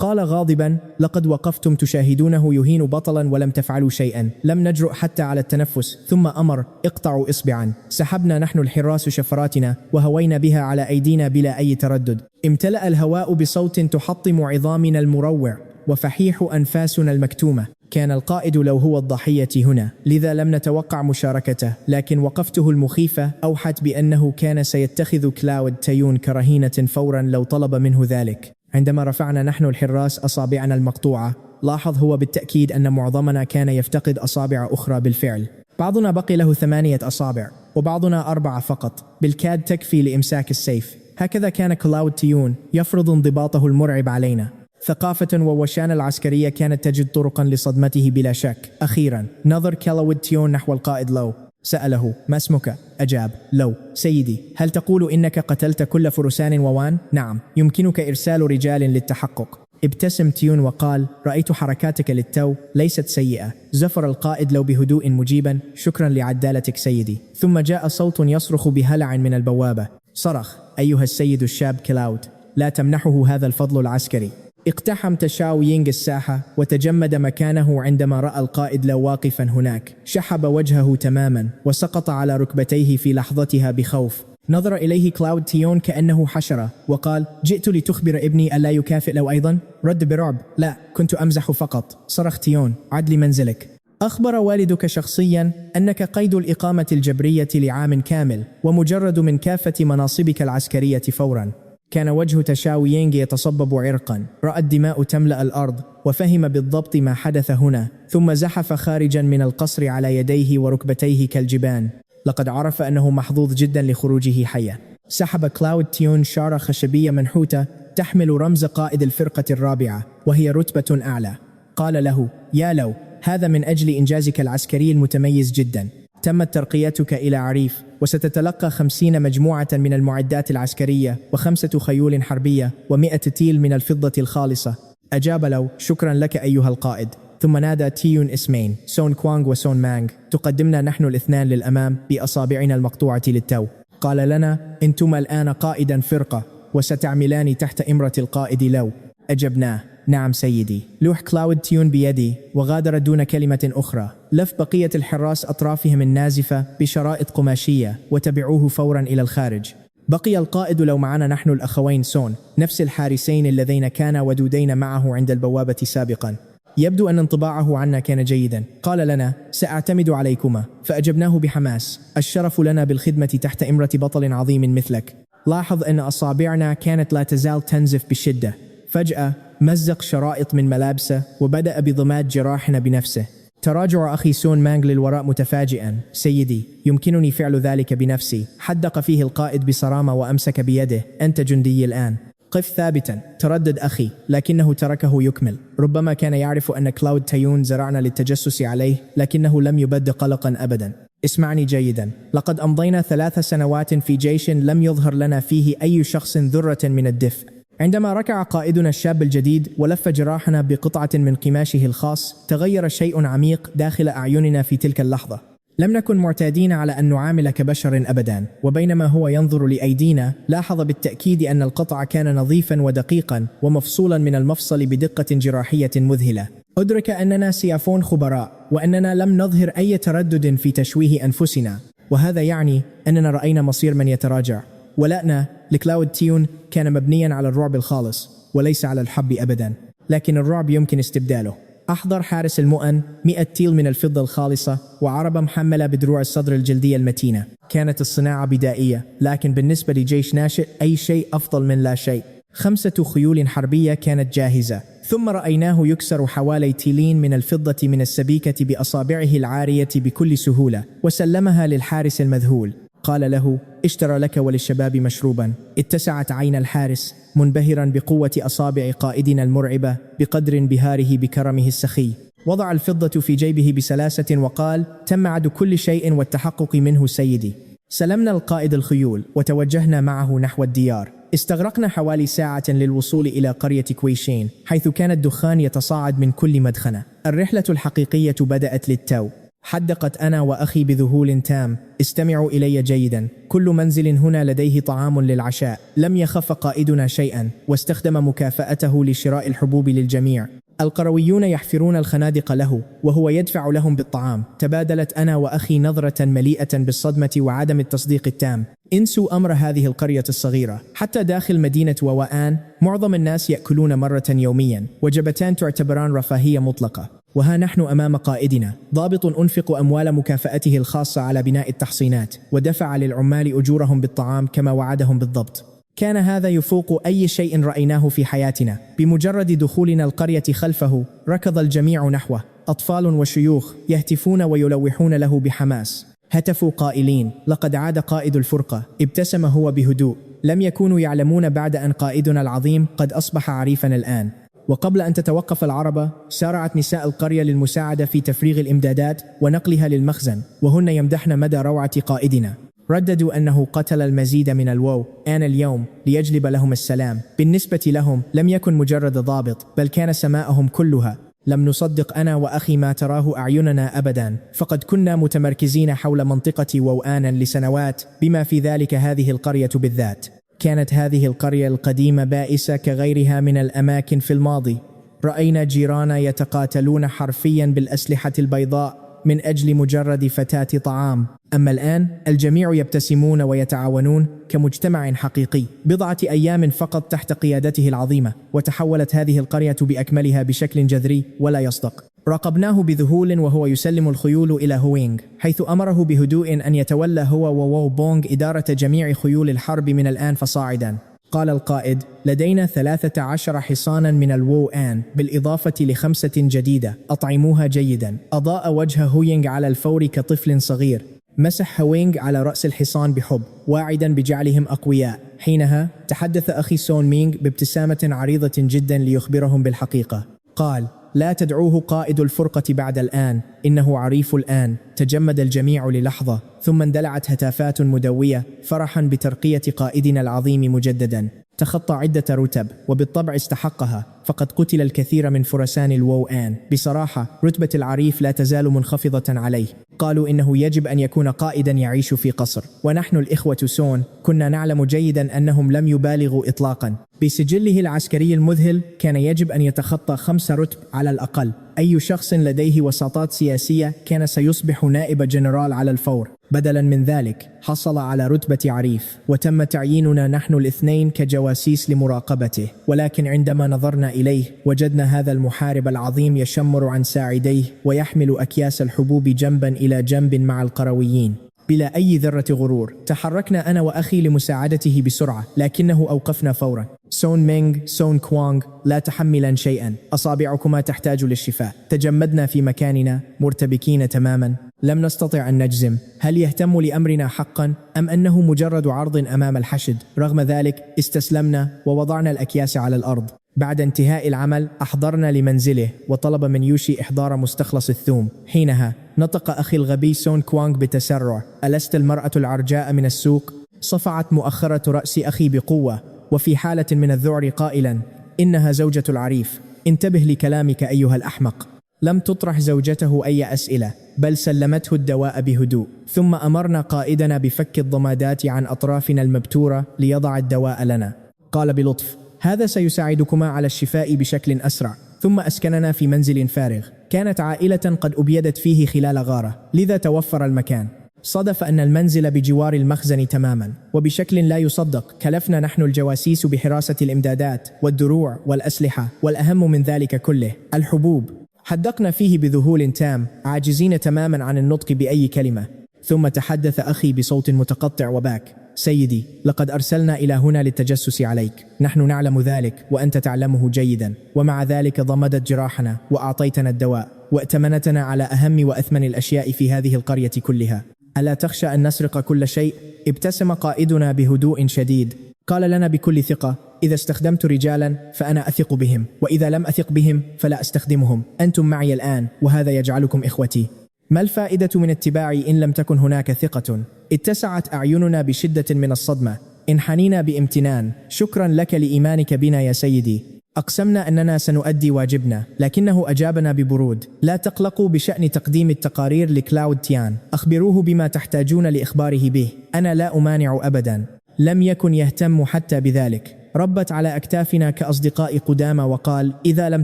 قال غاضبا: لقد وقفتم تشاهدونه يهين بطلا ولم تفعلوا شيئا، لم نجرؤ حتى على التنفس. ثم أمر: اقطعوا إصبعا. سحبنا نحن الحراس شفراتنا وهوينا بها على أيدينا بلا أي تردد. امتلأ الهواء بصوت تحطم عظامنا المروع وفحيح أنفاسنا المكتومة. كان القائد لو هو الضحية هنا، لذا لم نتوقع مشاركته، لكن وقفته المخيفة أوحت بأنه كان سيتخذ كلاود تيون كرهينة فورا لو طلب منه ذلك. عندما رفعنا نحن الحراس أصابعنا المقطوعة، لاحظ هو بالتأكيد أن معظمنا كان يفتقد أصابع أخرى بالفعل. بعضنا بقي له 8 أصابع وبعضنا 4 فقط، بالكاد تكفي لإمساك السيف. هكذا كان كلاود تيون يفرض انضباطه المرعب علينا. ثقافة ووشانة العسكرية كانت تجد طرقا لصدمته بلا شك. أخيرا نظر كلاود تيون نحو القائد لو، سأله: ما اسمك؟ أجاب لو: سيدي، هل تقول إنك قتلت كل فرسان ووان؟ نعم، يمكنك إرسال رجال للتحقق. ابتسم تيون وقال: رأيت حركاتك للتو ليست سيئة. زفر القائد لو بهدوء مجيبا: شكرا لعدالتك سيدي. ثم جاء صوت يصرخ بهلع من البوابة. صرخ: أيها السيد الشاب كلاود، لا تمنحه هذا الفضل العسكري. اقتحم تشاو يينغ الساحة وتجمد مكانه عندما رأى القائد لو واقفا هناك. شحب وجهه تماما وسقط على ركبتيه في لحظتها بخوف. نظر إليه كلاود تيون كأنه حشرة وقال: جئت لتخبر ابني ألا يكافئ لو أيضا؟ رد برعب: لا، كنت أمزح فقط. صرخ تيون: عد لمنزلك. أخبر والدك شخصيا أنك قيد الإقامة الجبرية لعام كامل ومجرد من كافة مناصبك العسكرية فورا. كان وجه تشاو يينغ يتصبب عرقا، رأى الدماء تملأ الأرض وفهم بالضبط ما حدث هنا، ثم زحف خارجا من القصر على يديه وركبتيه كالجبان. لقد عرف أنه محظوظ جدا لخروجه حيا. سحب كلاود تيون شارة خشبية منحوتة تحمل رمز قائد الفرقة الرابعة وهي رتبة أعلى. قال له: يا لو، هذا من أجل إنجازك العسكري المتميز جدا. تمت ترقيتك إلى عريف وستتلقى 50 مجموعة من المعدات العسكرية و5 خيول حربية و100 تيل من الفضة الخالصة. أجاب لو: شكرا لك أيها القائد. ثم نادى تيون اسمين: سون كوانغ وسون مانغ. تقدمنا نحن الاثنان للأمام بأصابعنا المقطوعة للتو. قال لنا: انتما الآن قائدا فرقة وستعملان تحت إمرة القائد لو. أجبناه: نعم سيدي. لوح كلاود تيون بيدي وغادر دون كلمة أخرى. لف بقية الحراس أطرافهم النازفة بشرائط قماشية وتبعوه فورا إلى الخارج. بقي القائد لو معنا نحن الأخوين سون، نفس الحارسين اللذين كانا ودودين معه عند البوابة سابقا. يبدو أن انطباعه عنا كان جيدا. قال لنا: سأعتمد عليكما. فأجبناه بحماس: الشرف لنا بالخدمة تحت إمرة بطل عظيم مثلك. لاحظ أن أصابعنا كانت لا تزال تنزف بشدة. فجأة مزق شرائط من ملابسه وبدأ بضماد جراحنا بنفسه. تراجع أخي سون مانغ للوراء متفاجئا: سيدي، يمكنني فعل ذلك بنفسي. حدق فيه القائد بصرامة وأمسك بيده: أنت جندي الآن. قف ثابتا. تردد أخي، لكنه تركه يكمل. ربما كان يعرف أن كلاود تيون زرعنا للتجسس عليه، لكنه لم يبد قلقا أبدا. اسمعني جيدا، لقد أمضينا 3 سنوات في جيش لم يظهر لنا فيه أي شخص ذرة من الدفء. عندما ركع قائدنا الشاب الجديد ولف جراحنا بقطعة من قماشه الخاص، تغير شيء عميق داخل أعيننا في تلك اللحظة. لم نكن معتادين على أن نعامل كبشر أبدا. وبينما هو ينظر لأيدينا، لاحظ بالتأكيد أن القطع كان نظيفا ودقيقا ومفصولا من المفصل بدقة جراحية مذهلة. أدرك أننا سيافون خبراء وأننا لم نظهر أي تردد في تشويه أنفسنا، وهذا يعني أننا رأينا مصير من يتراجع. ولأنا لكلاود تيون كان مبنيا على الرعب الخالص وليس على الحب أبدا، لكن الرعب يمكن استبداله. أحضر حارس المؤن 100 تيل من الفضة الخالصة وعربة محملة بدروع الصدر الجلدية المتينة. كانت الصناعة بدائية، لكن بالنسبة لجيش ناشئ أي شيء أفضل من لا شيء. 5 خيول حربية كانت جاهزة. ثم رأيناه يكسر حوالي تيلين من الفضة من السبيكة بأصابعه العارية بكل سهولة وسلمها للحارس المذهول. قال له: اشترى لك وللشباب مشروبا. اتسعت عين الحارس منبهرا بقوة أصابع قائدنا المرعبة بقدر انبهاره بكرمه السخي. وضع الفضة في جيبه بسلاسة وقال: تم عد كل شيء والتحقق منه سيدي. سلمنا القائد الخيول وتوجهنا معه نحو الديار. استغرقنا حوالي ساعة للوصول إلى قرية كويشين، حيث كان الدخان يتصاعد من كل مدخنة. الرحلة الحقيقية بدأت للتو. حدقت أنا وأخي بذهول تام. استمعوا إلي جيدا، كل منزل هنا لديه طعام للعشاء. لم يخف قائدنا شيئا، واستخدم مكافأته لشراء الحبوب للجميع. القرويون يحفرون الخنادق له، وهو يدفع لهم بالطعام. تبادلت أنا وأخي نظرة مليئة بالصدمة وعدم التصديق التام. انسوا أمر هذه القرية الصغيرة. حتى داخل مدينة ووآن معظم الناس يأكلون مرة يوميا، وجبتان تعتبران رفاهية مطلقة. وها نحن أمام قائدنا، ضابط أنفق أموال مكافأته الخاصة على بناء التحصينات، ودفع للعمال أجورهم بالطعام كما وعدهم بالضبط. كان هذا يفوق أي شيء رأيناه في حياتنا. بمجرد دخولنا القرية خلفه ركض الجميع نحوه، أطفال وشيوخ يهتفون ويلوحون له بحماس. هتفوا قائلين: لقد عاد قائد الفرقة. ابتسم هو بهدوء. لم يكونوا يعلمون بعد أن قائدنا العظيم قد أصبح عريفا الآن. وقبل أن تتوقف العربة سارعت نساء القرية للمساعدة في تفريغ الإمدادات ونقلها للمخزن، وهن يمدحن مدى روعة قائدنا. رددوا أنه قتل المزيد من الوو آن اليوم ليجلب لهم السلام. بالنسبة لهم لم يكن مجرد ضابط، بل كان سماءهم كلها. لم نصدق أنا وأخي ما تراه أعيننا أبدا، فقد كنا متمركزين حول منطقة ووآن لسنوات، بما في ذلك هذه القرية بالذات. كانت هذه القرية القديمة بائسة كغيرها من الأماكن في الماضي. رأينا جيرانا يتقاتلون حرفيا بالأسلحة البيضاء من أجل مجرد فتاة طعام. أما الآن الجميع يبتسمون ويتعاونون كمجتمع حقيقي. بضعة أيام فقط تحت قيادته العظيمة، وتحولت هذه القرية بأكملها بشكل جذري ولا يصدق. راقبناه بذهول وهو يسلم الخيول إلى هوينغ، حيث أمره بهدوء أن يتولى هو ووو بونغ إدارة جميع خيول الحرب من الآن فصاعدا. قال القائد: لدينا 13 حصانا من الوو آن بالإضافة ل5 جديدة، أطعموها جيدا. أضاء وجه هوينغ على الفور كطفل صغير. مسح هوينغ على رأس الحصان بحب، واعدا بجعلهم أقوياء. حينها تحدث أخي سون مينغ بابتسامة عريضة جدا ليخبرهم بالحقيقة. قال: لا تدعوه قائد الفرقة بعد الآن، إنه عريف الآن. تجمد الجميع للحظة، ثم اندلعت هتافات مدوية فرحا بترقية قائدنا العظيم مجددا. تخطى عدة رتب، وبالطبع استحقها، فقد قتل الكثير من فرسان الوو آن. بصراحة رتبة العريف لا تزال منخفضة عليه. قالوا إنه يجب أن يكون قائدا يعيش في قصر، ونحن الإخوة سون كنا نعلم جيدا أنهم لم يبالغوا إطلاقا. بسجله العسكري المذهل كان يجب أن يتخطى 5 رتب على الأقل. أي شخص لديه وساطات سياسية كان سيصبح نائب جنرال على الفور. بدلا من ذلك حصل على رتبة عريف، وتم تعييننا نحن الاثنين كجواسيس لمراقبته. ولكن عندما نظرنا إليه وجدنا هذا المحارب العظيم يشمر عن ساعديه ويحمل أكياس الحبوب جنبا إلى جنب مع القرويين بلا أي ذرة غرور. تحركنا أنا وأخي لمساعدته بسرعة، لكنه أوقفنا فورا. سون مينغ، سون كوانغ، لا تحملا شيئا، أصابعكما تحتاج للشفاء. تجمدنا في مكاننا مرتبكين تماما. لم نستطع أن نجزم هل يهتم لأمرنا حقا أم أنه مجرد عرض أمام الحشد. رغم ذلك استسلمنا ووضعنا الأكياس على الأرض. بعد انتهاء العمل أحضرنا لمنزله، وطلب من يوشي إحضار مستخلص الثوم. حينها نطق أخي الغبي سون كوانغ بتسرع: ألست المرأة العرجاء من السوق؟ صفعت مؤخرة رأس أخي بقوة وفي حالة من الذعر قائلا: إنها زوجة العريف. انتبه لكلامك أيها الأحمق. لم تطرح زوجته أي أسئلة، بل سلمته الدواء بهدوء. ثم أمرنا قائدنا بفك الضمادات عن أطرافنا المبتورة ليضع الدواء لنا. قال بلطف: هذا سيساعدكما على الشفاء بشكل أسرع. ثم أسكننا في منزل فارغ. كانت عائلة قد أبيدت فيه خلال غارة، لذا توفر المكان. صدف أن المنزل بجوار المخزن تماما، وبشكل لا يصدق كلفنا نحن الجواسيس بحراسة الإمدادات والدروع والأسلحة، والأهم من ذلك كله الحبوب. حدقنا فيه بذهول تام، عاجزين تماما عن النطق بأي كلمة. ثم تحدث أخي بصوت متقطع وباك: سيدي، لقد أرسلنا إلى هنا للتجسس عليك. نحن نعلم ذلك وأنت تعلمه جيدا، ومع ذلك ضمدت جراحنا وأعطيتنا الدواء وائتمنتنا على أهم وأثمن الأشياء في هذه القرية كلها. ألا تخشى أن نسرق كل شيء؟ ابتسم قائدنا بهدوء شديد. قال لنا بكل ثقة: إذا استخدمت رجالا فأنا أثق بهم، وإذا لم أثق بهم فلا أستخدمهم. أنتم معي الآن، وهذا يجعلكم إخوتي. ما الفائدة من اتباعي إن لم تكن هناك ثقة؟ اتسعت أعيننا بشدة من الصدمة. انحنينا بامتنان. شكرا لك لإيمانك بنا يا سيدي. أقسمنا أننا سنؤدي واجبنا، لكنه أجابنا ببرود: لا تقلقوا بشأن تقديم التقارير لكلاود تيان، أخبروه بما تحتاجون لإخباره به، أنا لا أمانع أبدا. لم يكن يهتم حتى بذلك، ربت على أكتافنا كأصدقاء قدامى وقال: إذا لم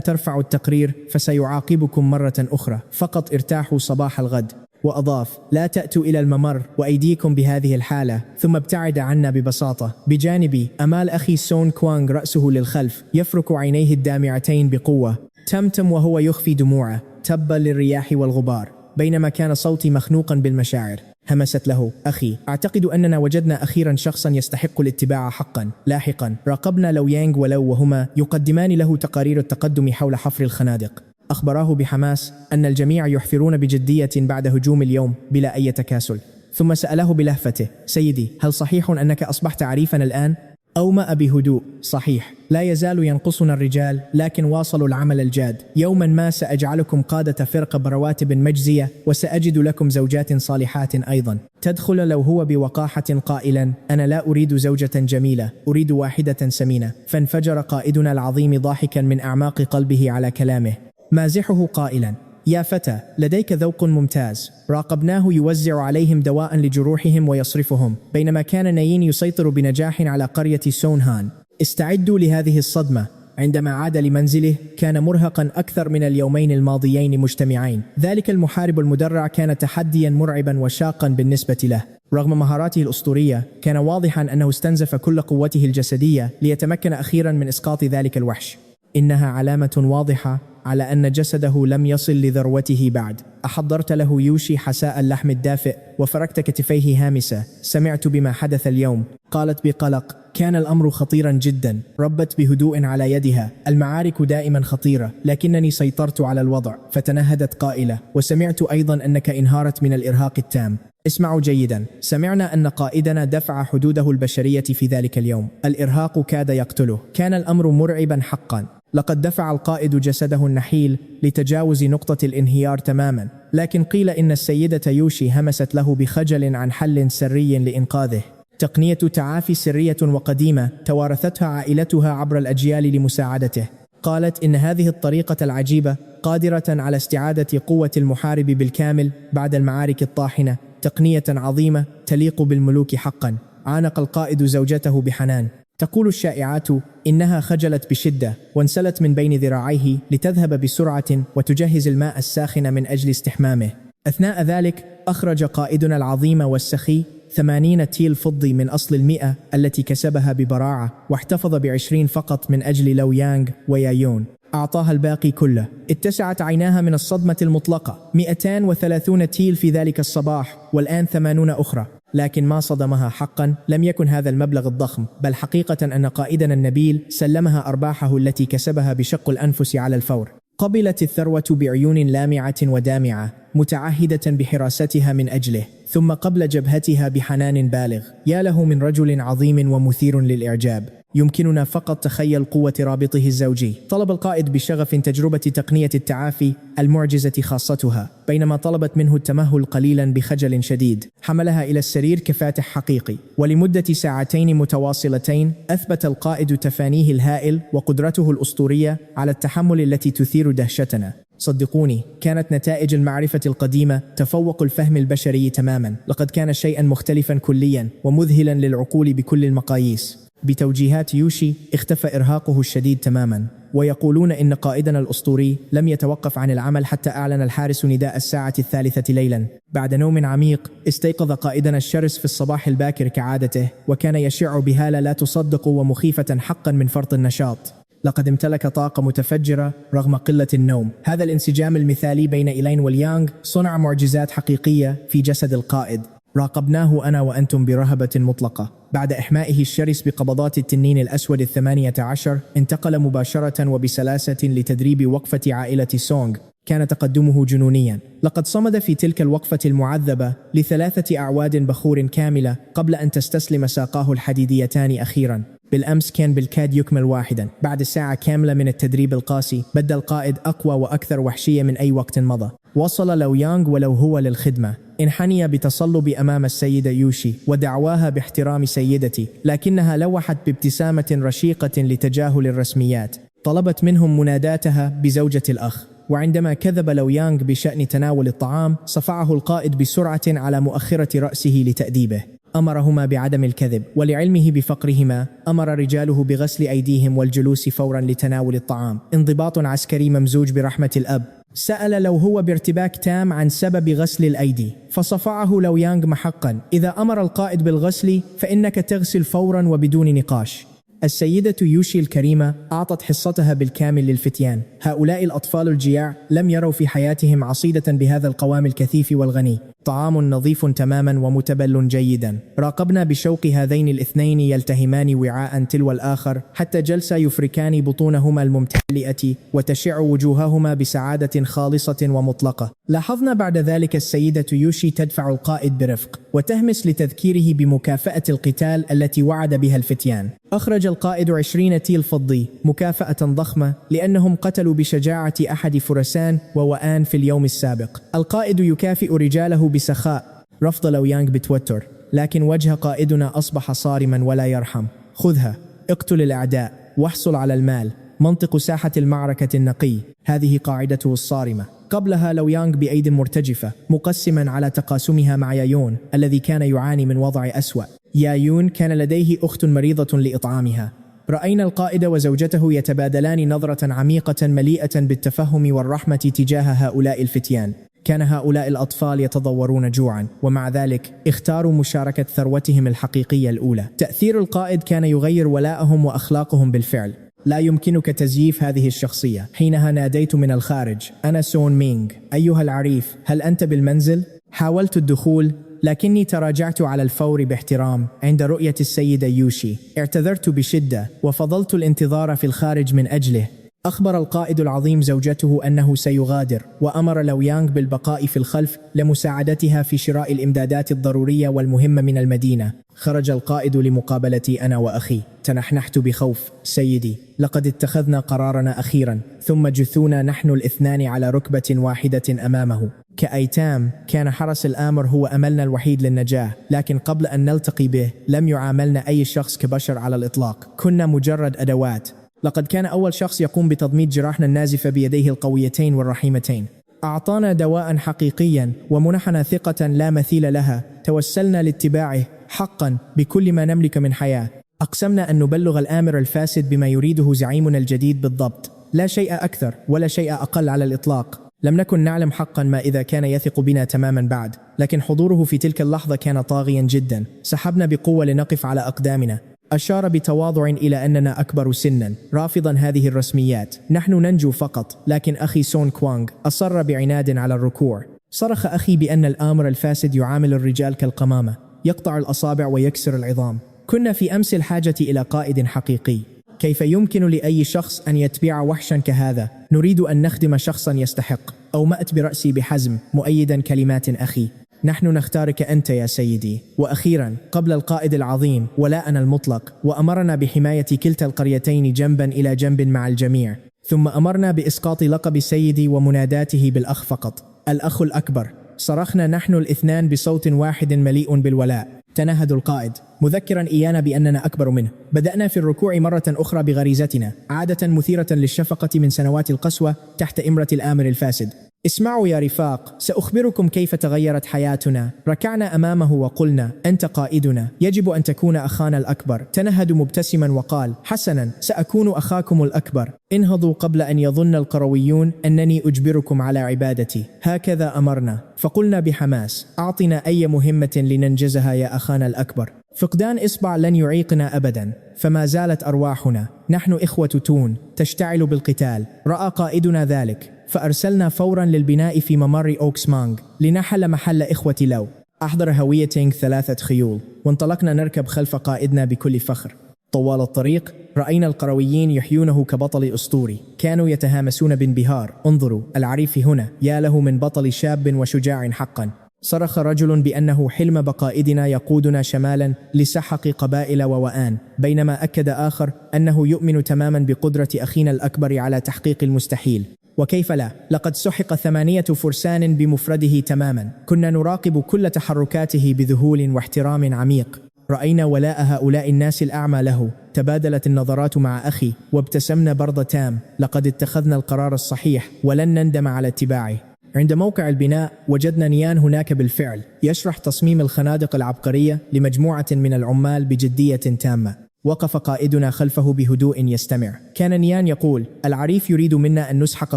ترفعوا التقرير فسيعاقبكم مرة أخرى، فقط ارتاحوا صباح الغد. وأضاف: لا تأتوا إلى الممر وأيديكم بهذه الحالة. ثم ابتعد عنا ببساطة. بجانبي أمال أخي سون كوانغ رأسه للخلف يفرك عينيه الدامعتين بقوة. تمتم وهو يخفي دموعه: تبا للرياح والغبار. بينما كان صوتي مخنوقا بالمشاعر همست له: أخي، أعتقد أننا وجدنا أخيرا شخصا يستحق الاتباع حقا. لاحقا راقبنا لو يانغ ولو، وهما يقدمان له تقارير التقدم حول حفر الخنادق. أخبراه بحماس أن الجميع يحفرون بجدية بعد هجوم اليوم بلا أي تكاسل. ثم سأله بلهفته: سيدي، هل صحيح أنك أصبحت عريفا الآن؟ أومأ بهدوء: صحيح، لا يزال ينقصنا الرجال، لكن واصلوا العمل الجاد. يوما ما سأجعلكم قادة فرقة برواتب مجزية، وسأجد لكم زوجات صالحات أيضا. تدخل لو هو بوقاحة قائلا: أنا لا أريد زوجة جميلة، أريد واحدة سمينة. فانفجر قائدنا العظيم ضاحكا من أعماق قلبه على كلامه، مازحه قائلا: يا فتى، لديك ذوق ممتاز. راقبناه يوزع عليهم دواء لجروحهم ويصرفهم، بينما كان نايين يسيطر بنجاح على قرية سونهان. استعدوا لهذه الصدمة. عندما عاد لمنزله كان مرهقا أكثر من اليومين الماضيين مجتمعين. ذلك المحارب المدرع كان تحديا مرعبا وشاقا بالنسبة له. رغم مهاراته الأسطورية، كان واضحا أنه استنزف كل قوته الجسدية ليتمكن أخيرا من إسقاط ذلك الوحش. إنها علامة واضحة على أن جسده لم يصل لذروته بعد. أحضرت له يوشي حساء اللحم الدافئ وفركت كتفيه هامسة: سمعت بما حدث اليوم. قالت بقلق: كان الأمر خطيرا جدا. ربت بهدوء على يدها: المعارك دائما خطيرة، لكنني سيطرت على الوضع. فتنهدت قائلة: وسمعت أيضا أنك انهارت من الإرهاق التام. اسمعوا جيدا، سمعنا أن قائدنا دفع حدوده البشرية في ذلك اليوم. الإرهاق كاد يقتله. كان الأمر مرعبا حقا. لقد دفع القائد جسده النحيل لتجاوز نقطة الانهيار تماما، لكن قيل إن السيدة يوشي همست له بخجل عن حل سري لإنقاذه. تقنية تعافي سرية وقديمة توارثتها عائلتها عبر الأجيال لمساعدته. قالت إن هذه الطريقة العجيبة قادرة على استعادة قوة المحارب بالكامل بعد المعارك الطاحنة. تقنية عظيمة تليق بالملوك حقا. عانق القائد زوجته بحنان. تقول الشائعات إنها خجلت بشدة وانسلت من بين ذراعيه لتذهب بسرعة وتجهز الماء الساخن من أجل استحمامه. أثناء ذلك أخرج قائدنا العظيم والسخي 80 تيل فضي من أصل 100 التي كسبها ببراعة، واحتفظ ب20 فقط من أجل لو يانغ ويايون. أعطاها الباقي كله. اتسعت عيناها من الصدمة المطلقة. 230 تيل في ذلك الصباح، والآن 80 أخرى. لكن ما صدمها حقا لم يكن هذا المبلغ الضخم، بل حقيقة أن قائدنا النبيل سلمها أرباحه التي كسبها بشق الأنفس على الفور. قبلت الثروة بعيون لامعة ودامعة، متعهدة بحراستها من أجله، ثم قبل جبهتها بحنان بالغ. يا له من رجل عظيم ومثير للإعجاب. يمكننا فقط تخيل قوة رابطه الزوجي. طلب القائد بشغف تجربة تقنية التعافي المعجزة خاصتها، بينما طلبت منه التمهل قليلا بخجل شديد. حملها إلى السرير كفاتح حقيقي، ولمدة ساعتين متواصلتين أثبت القائد تفانيه الهائل وقدرته الأسطورية على التحمل التي تثير دهشتنا. صدقوني، كانت نتائج المعرفة القديمة تفوق الفهم البشري تماما. لقد كان شيئا مختلفا كليا ومذهلا للعقول بكل المقاييس. بتوجيهات يوشي اختفى إرهاقه الشديد تماما، ويقولون إن قائدنا الأسطوري لم يتوقف عن العمل حتى أعلن الحارس نداء الساعة 3 ليلا. بعد نوم عميق استيقظ قائدنا الشرس في الصباح الباكر كعادته، وكان يشع بهالة لا تصدق ومخيفة حقا من فرط النشاط. لقد امتلك طاقة متفجرة رغم قلة النوم. هذا الانسجام المثالي بين إيلين واليانغ صنع معجزات حقيقية في جسد القائد. راقبناه أنا وأنتم برهبة مطلقة. بعد إحمائه الشرس بقبضات التنين الأسود 18 انتقل مباشرة وبسلاسة لتدريب وقفة عائلة سونغ. كان تقدمه جنونيا. لقد صمد في تلك الوقفة المعذبة ل3 أعواد بخور كاملة قبل أن تستسلم ساقاه الحديديتان أخيرا. بالأمس كان بالكاد يكمل واحدا. بعد ساعة كاملة من التدريب القاسي بدا القائد أقوى وأكثر وحشية من أي وقت مضى. وصل لو يانغ ولو هو للخدمة. انحني بتصلب أمام السيدة يوشي ودعواها باحترام سيدتي، لكنها لوحت بابتسامة رشيقة لتجاهل الرسميات. طلبت منهم مناداتها بزوجة الأخ، وعندما كذب لو يانغ بشأن تناول الطعام صفعه القائد بسرعة على مؤخرة رأسه لتأديبه. أمرهما بعدم الكذب، ولعلمه بفقرهما أمر رجاله بغسل أيديهم والجلوس فورا لتناول الطعام. انضباط عسكري ممزوج برحمة الأب. سأل لو هو بارتباك تام عن سبب غسل الأيدي، فصفعه لو يانغ محقا: إذا أمر القائد بالغسل فإنك تغسل فورا وبدون نقاش. السيدة يوشي الكريمة أعطت حصتها بالكامل للفتيان. هؤلاء الأطفال الجياع لم يروا في حياتهم عصيدة بهذا القوام الكثيف والغني. طعام نظيف تماما ومتبل جيدا. راقبنا بشوق هذين الاثنين يلتهمان وعاء تلو الآخر حتى جلسا يفركان بطونهما الممتلئة وتشع وجوههما بسعادة خالصة ومطلقة. لاحظنا بعد ذلك السيدة يوشي تدفع القائد برفق وتهمس لتذكيره بمكافأة القتال التي وعد بها الفتيان. أخرج القائد 20 تيل فضي، مكافأة ضخمة لأنهم قتلوا بشجاعة أحد فرسان ووآن في اليوم السابق. القائد يكافئ رجاله بسخاء. رفض لو يانغ بتوتر، لكن وجه قائدنا أصبح صارما ولا يرحم. خذها، اقتل الأعداء، واحصل على المال. منطق ساحة المعركة النقي، هذه قاعدته الصارمة. قبلها لو يانغ بأيد مرتجفة، مقسما على تقاسمها مع يايون الذي كان يعاني من وضع أسوأ. يايون كان لديه أخت مريضة لإطعامها. رأينا القائد وزوجته يتبادلان نظرة عميقة مليئة بالتفهم والرحمة تجاه هؤلاء الفتيان. كان هؤلاء الأطفال يتضورون جوعا، ومع ذلك اختاروا مشاركة ثروتهم الحقيقية الأولى. تأثير القائد كان يغير ولاءهم وأخلاقهم بالفعل. لا يمكنك تزييف هذه الشخصية. حينها ناديت من الخارج: أنا سون مينغ، أيها العريف، هل أنت بالمنزل؟ حاولت الدخول، لكني تراجعت على الفور باحترام عند رؤية السيدة يوشي. اعتذرت بشدة وفضلت الانتظار في الخارج من أجله. أخبر القائد العظيم زوجته أنه سيغادر، وأمر لو يانغ بالبقاء في الخلف لمساعدتها في شراء الإمدادات الضرورية والمهمة من المدينة. خرج القائد لمقابلتي أنا وأخي. تنحنحت بخوف: سيدي، لقد اتخذنا قرارنا أخيرا. ثم جثونا نحن الاثنان على ركبة واحدة أمامه. كأيتام كان حرس الآمر هو أملنا الوحيد للنجاة، لكن قبل أن نلتقي به لم يعاملنا أي شخص كبشر على الإطلاق. كنا مجرد أدوات. لقد كان أول شخص يقوم بتضميد جراحنا النازفة بيديه القويتين والرحيمتين. أعطانا دواء حقيقيا ومنحنا ثقة لا مثيل لها. توسلنا لاتباعه حقا بكل ما نملك من حياة. أقسمنا أن نبلغ الآمر الفاسد بما يريده زعيمنا الجديد بالضبط. لا شيء أكثر ولا شيء أقل على الإطلاق. لم نكن نعلم حقا ما إذا كان يثق بنا تماما بعد، لكن حضوره في تلك اللحظة كان طاغيا جدا. سحبنا بقوة لنقف على أقدامنا. أشار بتواضع إلى أننا أكبر سنا، رافضا هذه الرسميات. نحن ننجو فقط، لكن أخي سون كوانغ أصر بعناد على الركوع. صرخ أخي بأن الآمر الفاسد يعامل الرجال كالقمامة، يقطع الأصابع ويكسر العظام. كنا في أمس الحاجة إلى قائد حقيقي. كيف يمكن لأي شخص أن يتبع وحشا كهذا؟ نريد أن نخدم شخصا يستحق. أومأت برأسي بحزم مؤيدا كلمات أخي. نحن نختارك أنت يا سيدي. وأخيرا قبل القائد العظيم ولاءنا المطلق، وأمرنا بحماية كلتا القريتين جنبا إلى جنب مع الجميع. ثم أمرنا بإسقاط لقب سيدي ومناداته بالأخ فقط. الأخ الأكبر. صرخنا نحن الاثنان بصوت واحد مليء بالولاء. تنهد القائد مذكرا إيانا بأننا أكبر منه. بدأنا في الركوع مرة أخرى بغريزتنا، عادة مثيرة للشفقة من سنوات القسوة تحت إمرة الآمر الفاسد. اسمعوا يا رفاق، سأخبركم كيف تغيرت حياتنا. ركعنا أمامه وقلنا: أنت قائدنا، يجب أن تكون أخانا الأكبر. تنهد مبتسما وقال: حسنا، سأكون أخاكم الأكبر. انهضوا قبل أن يظن القرويون أنني أجبركم على عبادتي. هكذا أمرنا. فقلنا بحماس: أعطنا أي مهمة لننجزها يا أخانا الأكبر. فقدان إصبع لن يعيقنا أبدا. فما زالت أرواحنا، نحن إخوة تون، تشتعل بالقتال. رأى قائدنا ذلك، فأرسلنا فورا للبناء في ممر أوكس مانغ لنحل محل إخوة لو. أحضر هويتينغ 3 خيول، وانطلقنا نركب خلف قائدنا بكل فخر. طوال الطريق رأينا القرويين يحيونه كبطل أسطوري. كانوا يتهامسون بانبهار: انظروا العريف هنا، يا له من بطل شاب وشجاع حقا. صرخ رجل بأنه حلم بقائدنا يقودنا شمالا لسحق قبائل ووآن، بينما أكد آخر أنه يؤمن تماما بقدرة أخينا الأكبر على تحقيق المستحيل. وكيف لا؟ لقد سحق 8 فرسان بمفرده تماما. كنا نراقب كل تحركاته بذهول واحترام عميق. رأينا ولاء هؤلاء الناس الأعمى له. تبادلت النظرات مع أخي وابتسمنا برض تام. لقد اتخذنا القرار الصحيح ولن نندم على اتباعه. عند موقع البناء وجدنا نيان هناك بالفعل يشرح تصميم الخنادق العبقرية لمجموعة من العمال بجدية تامة. وقف قائدنا خلفه بهدوء يستمع. كان نيان يقول: العريف يريد منا أن نسحق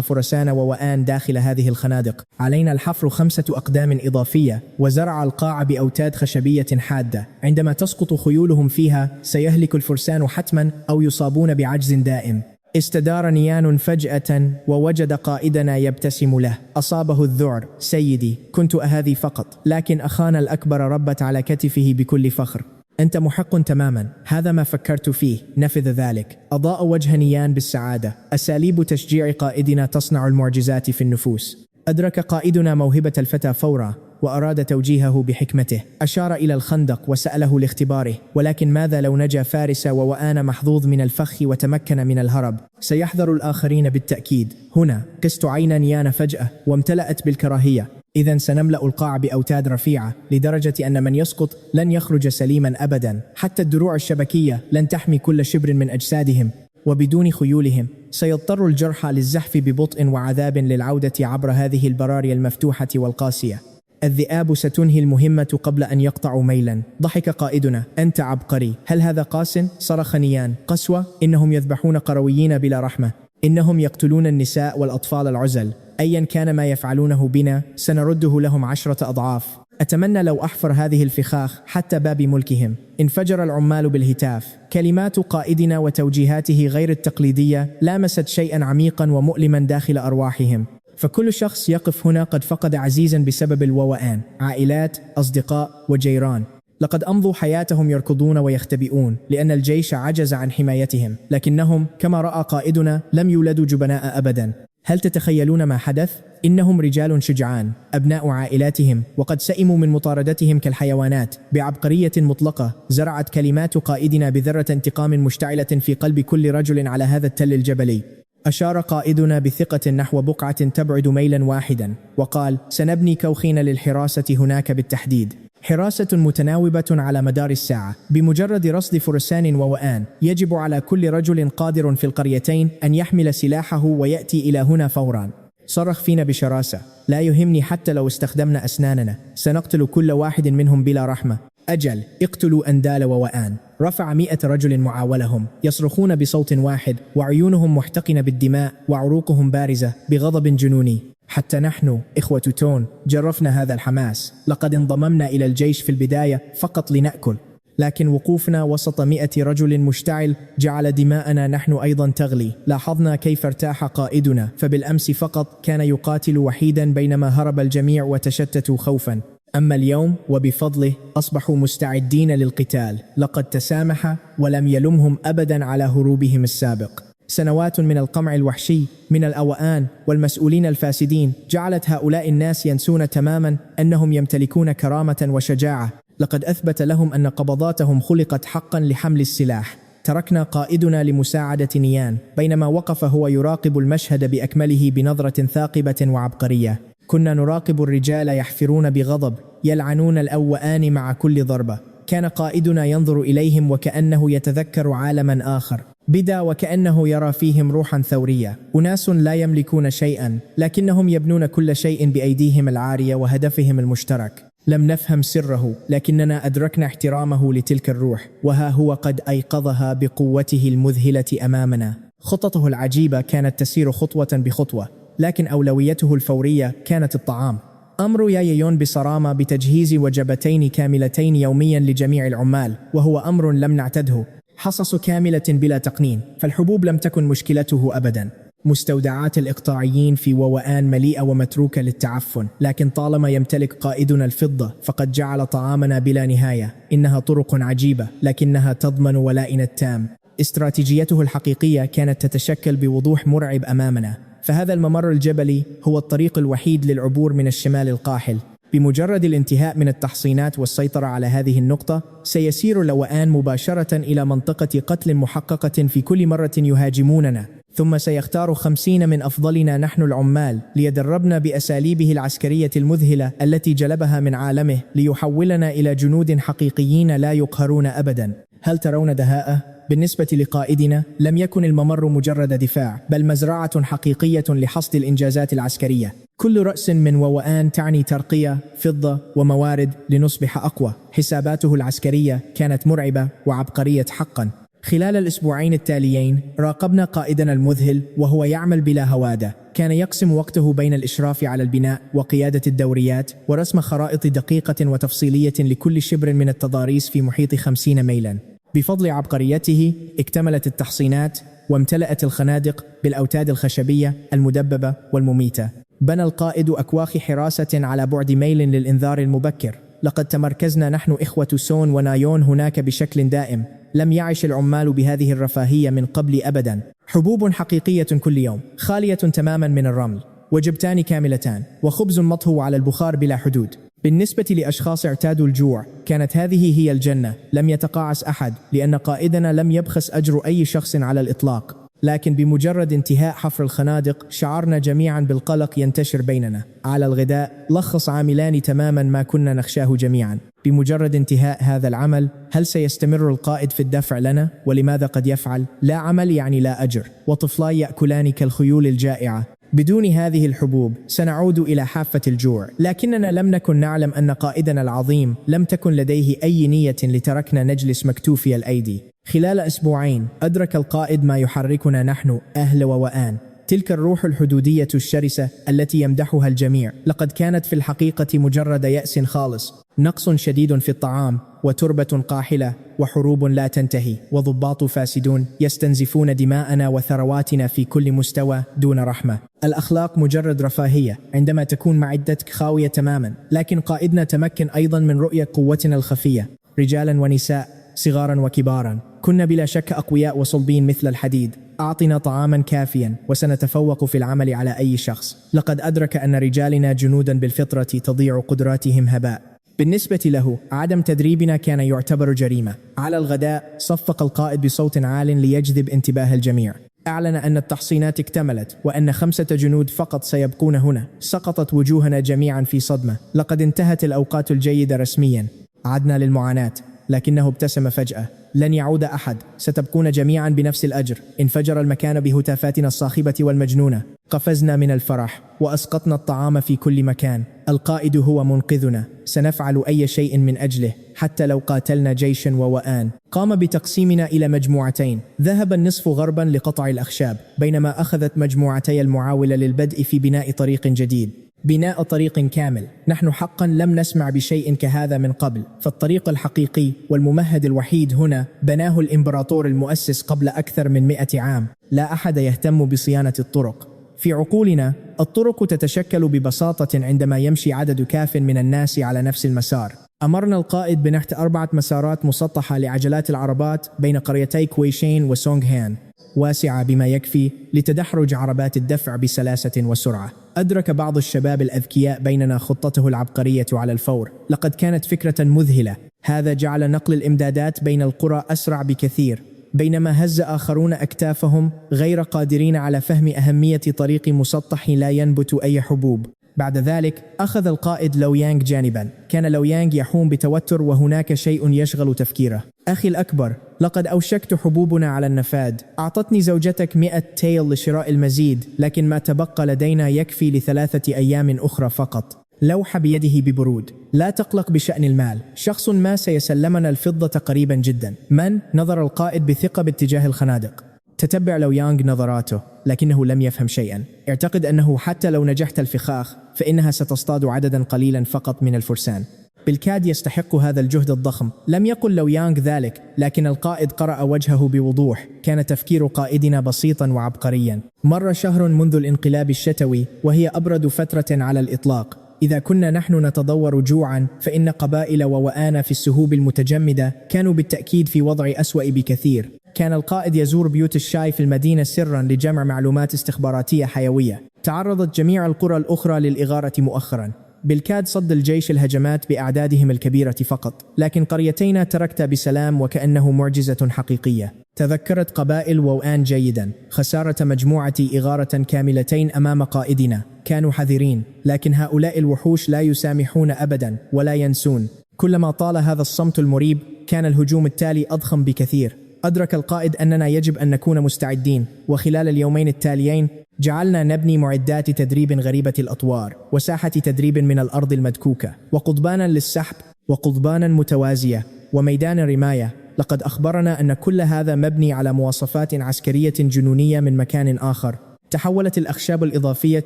فرسان ووآن داخل هذه الخنادق. علينا الحفر 5 أقدام إضافية وزرع القاع بأوتاد خشبية حادة. عندما تسقط خيولهم فيها سيهلك الفرسان حتما أو يصابون بعجز دائم. استدار نيان فجأة ووجد قائدنا يبتسم له. أصابه الذعر. سيدي، كنت أهذي فقط، لكن أخانا الأكبر ربت على كتفه بكل فخر. أنت محق تماما، هذا ما فكرت فيه، نفذ ذلك. أضاء وجه نيان بالسعادة. أساليب تشجيع قائدنا تصنع المعجزات في النفوس. أدرك قائدنا موهبة الفتى فورا وأراد توجيهه بحكمته. أشار إلى الخندق وسأله لاختباره: ولكن ماذا لو نجا فارس ووآن محظوظ من الفخ وتمكن من الهرب؟ سيحذر الآخرين بالتأكيد. هنا قست عين نيان فجأة وامتلأت بالكراهية. إذن سنملأ القاع بأوتاد رفيعة لدرجة أن من يسقط لن يخرج سليما أبدا. حتى الدروع الشبكية لن تحمي كل شبر من أجسادهم. وبدون خيولهم سيضطر الجرحى للزحف ببطء وعذاب للعودة عبر هذه البراري المفتوحة والقاسية. الذئاب ستنهي المهمة قبل أن يقطعوا ميلا. ضحك قائدنا: أنت عبقري. هل هذا قاس؟ صرخ نيان. قسوة؟ إنهم يذبحون قرويين بلا رحمة. إنهم يقتلون النساء والأطفال العزل. أيا كان ما يفعلونه بنا سنرده لهم 10 أضعاف. أتمنى لو أحفر هذه الفخاخ حتى باب ملكهم. انفجر العمال بالهتاف. كلمات قائدنا وتوجيهاته غير التقليدية لامست شيئا عميقا ومؤلما داخل أرواحهم. فكل شخص يقف هنا قد فقد عزيزا بسبب الووآن، عائلات، أصدقاء وجيران. لقد أمضوا حياتهم يركضون ويختبئون لأن الجيش عجز عن حمايتهم، لكنهم كما رأى قائدنا لم يولدوا جبناء أبدا. هل تتخيلون ما حدث؟ إنهم رجال شجعان، أبناء عائلاتهم، وقد سئموا من مطاردتهم كالحيوانات. بعبقرية مطلقة زرعت كلمات قائدنا بذرة انتقام مشتعلة في قلب كل رجل على هذا التل الجبلي. أشار قائدنا بثقة نحو بقعة تبعد ميلا واحدا وقال: سنبني كوخين للحراسة هناك بالتحديد. حراسة متناوبة على مدار الساعة. بمجرد رصد فرسان ووآن يجب على كل رجل قادر في القريتين أن يحمل سلاحه ويأتي إلى هنا فورا. صرخ فينا بشراسة: لا يهمني حتى لو استخدمنا أسناننا، سنقتل كل واحد منهم بلا رحمة. أجل، اقتلوا أندال ووآن. رفع 100 رجل معاولهم يصرخون بصوت واحد وعيونهم محتقنة بالدماء وعروقهم بارزة بغضب جنوني. حتى نحن إخوة تون جرفنا هذا الحماس. لقد انضممنا إلى الجيش في البداية فقط لنأكل، لكن وقوفنا وسط 100 رجل مشتعل جعل دماءنا نحن أيضا تغلي. لاحظنا كيف ارتاح قائدنا، فبالأمس فقط كان يقاتل وحيدا بينما هرب الجميع وتشتتوا خوفا. أما اليوم وبفضله أصبحوا مستعدين للقتال. لقد تسامح ولم يلمهم أبدا على هروبهم السابق. سنوات من القمع الوحشي من الأوآن والمسؤولين الفاسدين جعلت هؤلاء الناس ينسون تماما أنهم يمتلكون كرامة وشجاعة. لقد أثبت لهم أن قبضاتهم خلقت حقا لحمل السلاح. تركنا قائدنا لمساعدة نيان بينما وقف هو يراقب المشهد بأكمله بنظرة ثاقبة وعبقرية. كنا نراقب الرجال يحفرون بغضب يلعنون الأوآن مع كل ضربة. كان قائدنا ينظر إليهم وكأنه يتذكر عالما آخر. بدا وكأنه يرى فيهم روحا ثورية. أناس لا يملكون شيئا لكنهم يبنون كل شيء بأيديهم العارية وهدفهم المشترك. لم نفهم سره لكننا أدركنا احترامه لتلك الروح، وها هو قد أيقظها بقوته المذهلة أمامنا. خططه العجيبة كانت تسير خطوة بخطوة، لكن أولويته الفورية كانت الطعام. أمر يايون بصرامة بتجهيز وجبتين كاملتين يوميا لجميع العمال، وهو أمر لم نعتده. حصص كاملة بلا تقنين، فالحبوب لم تكن مشكلته أبدا. مستودعات الإقطاعيين في ووآن مليئة ومتروكة للتعفن، لكن طالما يمتلك قائدنا الفضة فقد جعل طعامنا بلا نهاية. إنها طرق عجيبة لكنها تضمن ولائنا التام. استراتيجيته الحقيقية كانت تتشكل بوضوح مرعب أمامنا، فهذا الممر الجبلي هو الطريق الوحيد للعبور من الشمال القاحل. بمجرد الانتهاء من التحصينات والسيطرة على هذه النقطة سيسير الوآن مباشرة إلى منطقة قتل محققة في كل مرة يهاجموننا. ثم سيختار 50 من أفضلنا نحن العمال ليدربنا بأساليبه العسكرية المذهلة التي جلبها من عالمه ليحولنا إلى جنود حقيقيين لا يقهرون أبدا. هل ترون دهاءه؟ بالنسبة لقائدنا لم يكن الممر مجرد دفاع، بل مزرعة حقيقية لحصد الإنجازات العسكرية. كل رأس من ووآن تعني ترقية، فضة وموارد لنصبح أقوى. حساباته العسكرية كانت مرعبة وعبقرية حقا. خلال الأسبوعين التاليين راقبنا قائدنا المذهل وهو يعمل بلا هوادة. كان يقسم وقته بين الإشراف على البناء وقيادة الدوريات ورسم خرائط دقيقة وتفصيلية لكل شبر من التضاريس في محيط 50 ميلا. بفضل عبقريته اكتملت التحصينات وامتلأت الخنادق بالأوتاد الخشبية المدببة والمميتة. بنى القائد أكواخ حراسة على بعد ميل للإنذار المبكر. لقد تمركزنا نحن إخوة سون ونايون هناك بشكل دائم. لم يعش العمال بهذه الرفاهية من قبل أبدا. حبوب حقيقية كل يوم خالية تماما من الرمل، وجبتان كاملتان، وخبز مطهو على البخار بلا حدود. بالنسبة لأشخاص اعتادوا الجوع كانت هذه هي الجنة. لم يتقاعس أحد لأن قائدنا لم يبخس أجر أي شخص على الإطلاق. لكن بمجرد انتهاء حفر الخنادق شعرنا جميعا بالقلق ينتشر بيننا. على الغداء لخص عاملان تماما ما كنا نخشاه جميعا. بمجرد انتهاء هذا العمل هل سيستمر القائد في الدفع لنا؟ ولماذا قد يفعل؟ لا عمل يعني لا أجر، وطفلاي يأكلان كالخيول الجائعة. بدون هذه الحبوب سنعود إلى حافة الجوع. لكننا لم نكن نعلم أن قائدنا العظيم لم تكن لديه أي نية لتركنا نجلس مكتوفي الأيدي. خلال أسبوعين أدرك القائد ما يحركنا نحن أهل ووآن، تلك الروح الحدودية الشرسة التي يمدحها الجميع. لقد كانت في الحقيقة مجرد يأس خالص. نقص شديد في الطعام، وتربة قاحلة، وحروب لا تنتهي، وضباط فاسدون يستنزفون دماءنا وثرواتنا في كل مستوى دون رحمة. الأخلاق مجرد رفاهية عندما تكون معدتك خاوية تماما. لكن قائدنا تمكن أيضا من رؤية قوتنا الخفية. رجالا ونساء، صغارا وكبارا، كنا بلا شك أقوياء وصلبين مثل الحديد. أعطنا طعاما كافيا وسنتفوق في العمل على أي شخص. لقد أدرك أن رجالنا جنودا بالفطرة تضيع قدراتهم هباء. بالنسبة له عدم تدريبنا كان يعتبر جريمة. على الغداء صفق القائد بصوت عال ليجذب انتباه الجميع. أعلن أن التحصينات اكتملت وأن 5 جنود فقط سيبقون هنا. سقطت وجوهنا جميعا في صدمة. لقد انتهت الأوقات الجيدة رسميا. عدنا للمعاناة، لكنه ابتسم فجأة. لن يعود أحد، ستبقون جميعا بنفس الأجر. انفجر المكان بهتافاتنا الصاخبة والمجنونة. قفزنا من الفرح وأسقطنا الطعام في كل مكان. القائد هو منقذنا، سنفعل أي شيء من أجله حتى لو قاتلنا جيشا ووآن. قام بتقسيمنا إلى مجموعتين. ذهب النصف غربا لقطع الأخشاب، بينما أخذت مجموعتي المعاولة للبدء في بناء طريق جديد. بناء طريق كامل. نحن حقا لم نسمع بشيء كهذا من قبل. فالطريق الحقيقي والممهد الوحيد هنا بناه الإمبراطور المؤسس قبل أكثر من 100 عام. لا أحد يهتم بصيانة الطرق. في عقولنا الطرق تتشكل ببساطة عندما يمشي عدد كاف من الناس على نفس المسار. أمرنا القائد بنحت 4 مسارات مسطحة لعجلات العربات بين قريتي كويشين وسونغ هان، واسعة بما يكفي لتدحرج عربات الدفع بسلاسة وسرعة. أدرك بعض الشباب الأذكياء بيننا خطته العبقرية على الفور. لقد كانت فكرة مذهلة. هذا جعل نقل الإمدادات بين القرى أسرع بكثير، بينما هز آخرون أكتافهم غير قادرين على فهم أهمية طريق مسطح لا ينبت أي حبوب. بعد ذلك أخذ القائد لو يانغ جانبا. كان لو يانغ يحوم بتوتر وهناك شيء يشغل تفكيره. أخي الأكبر، لقد أوشكت حبوبنا على النفاد. أعطتني زوجتك 100 تيل لشراء المزيد، لكن ما تبقى لدينا يكفي ل3 أيام أخرى فقط. لوح بيده ببرود. لا تقلق بشأن المال، شخص ما سيسلمنا الفضة قريبا جدا. من؟ نظر القائد بثقة باتجاه الخنادق. تتبع لو يانغ نظراته، لكنه لم يفهم شيئا. اعتقد أنه حتى لو نجحت الفخاخ فإنها ستصطاد عددا قليلا فقط من الفرسان. بالكاد يستحق هذا الجهد الضخم. لم يقل لو يانغ ذلك، لكن القائد قرأ وجهه بوضوح. كان تفكير قائدنا بسيطا وعبقريا. مر شهر منذ الانقلاب الشتوي، وهي أبرد فترة على الإطلاق. إذا كنا نحن نتضور جوعا، فإن قبائل ووآن في السهوب المتجمدة كانوا بالتأكيد في وضع أسوأ بكثير. كان القائد يزور بيوت الشاي في المدينة سرا لجمع معلومات استخباراتية حيوية. تعرضت جميع القرى الأخرى للإغارة مؤخرا. بالكاد صد الجيش الهجمات بأعدادهم الكبيرة فقط، لكن قريتين تركتا بسلام وكأنه معجزة حقيقية. تذكرت قبائل ووآن جيدا خسارة مجموعة إغارة كاملتين أمام قائدنا. كانوا حذرين، لكن هؤلاء الوحوش لا يسامحون أبدا ولا ينسون. كلما طال هذا الصمت المريب كان الهجوم التالي أضخم بكثير. أدرك القائد أننا يجب أن نكون مستعدين، وخلال اليومين التاليين جعلنا نبني معدات تدريب غريبة الأطوار وساحة تدريب من الأرض المدكوكة وقضبانا للسحب وقضبانا متوازية وميدان رماية. لقد أخبرنا أن كل هذا مبني على مواصفات عسكرية جنونية من مكان آخر. تحولت الأخشاب الإضافية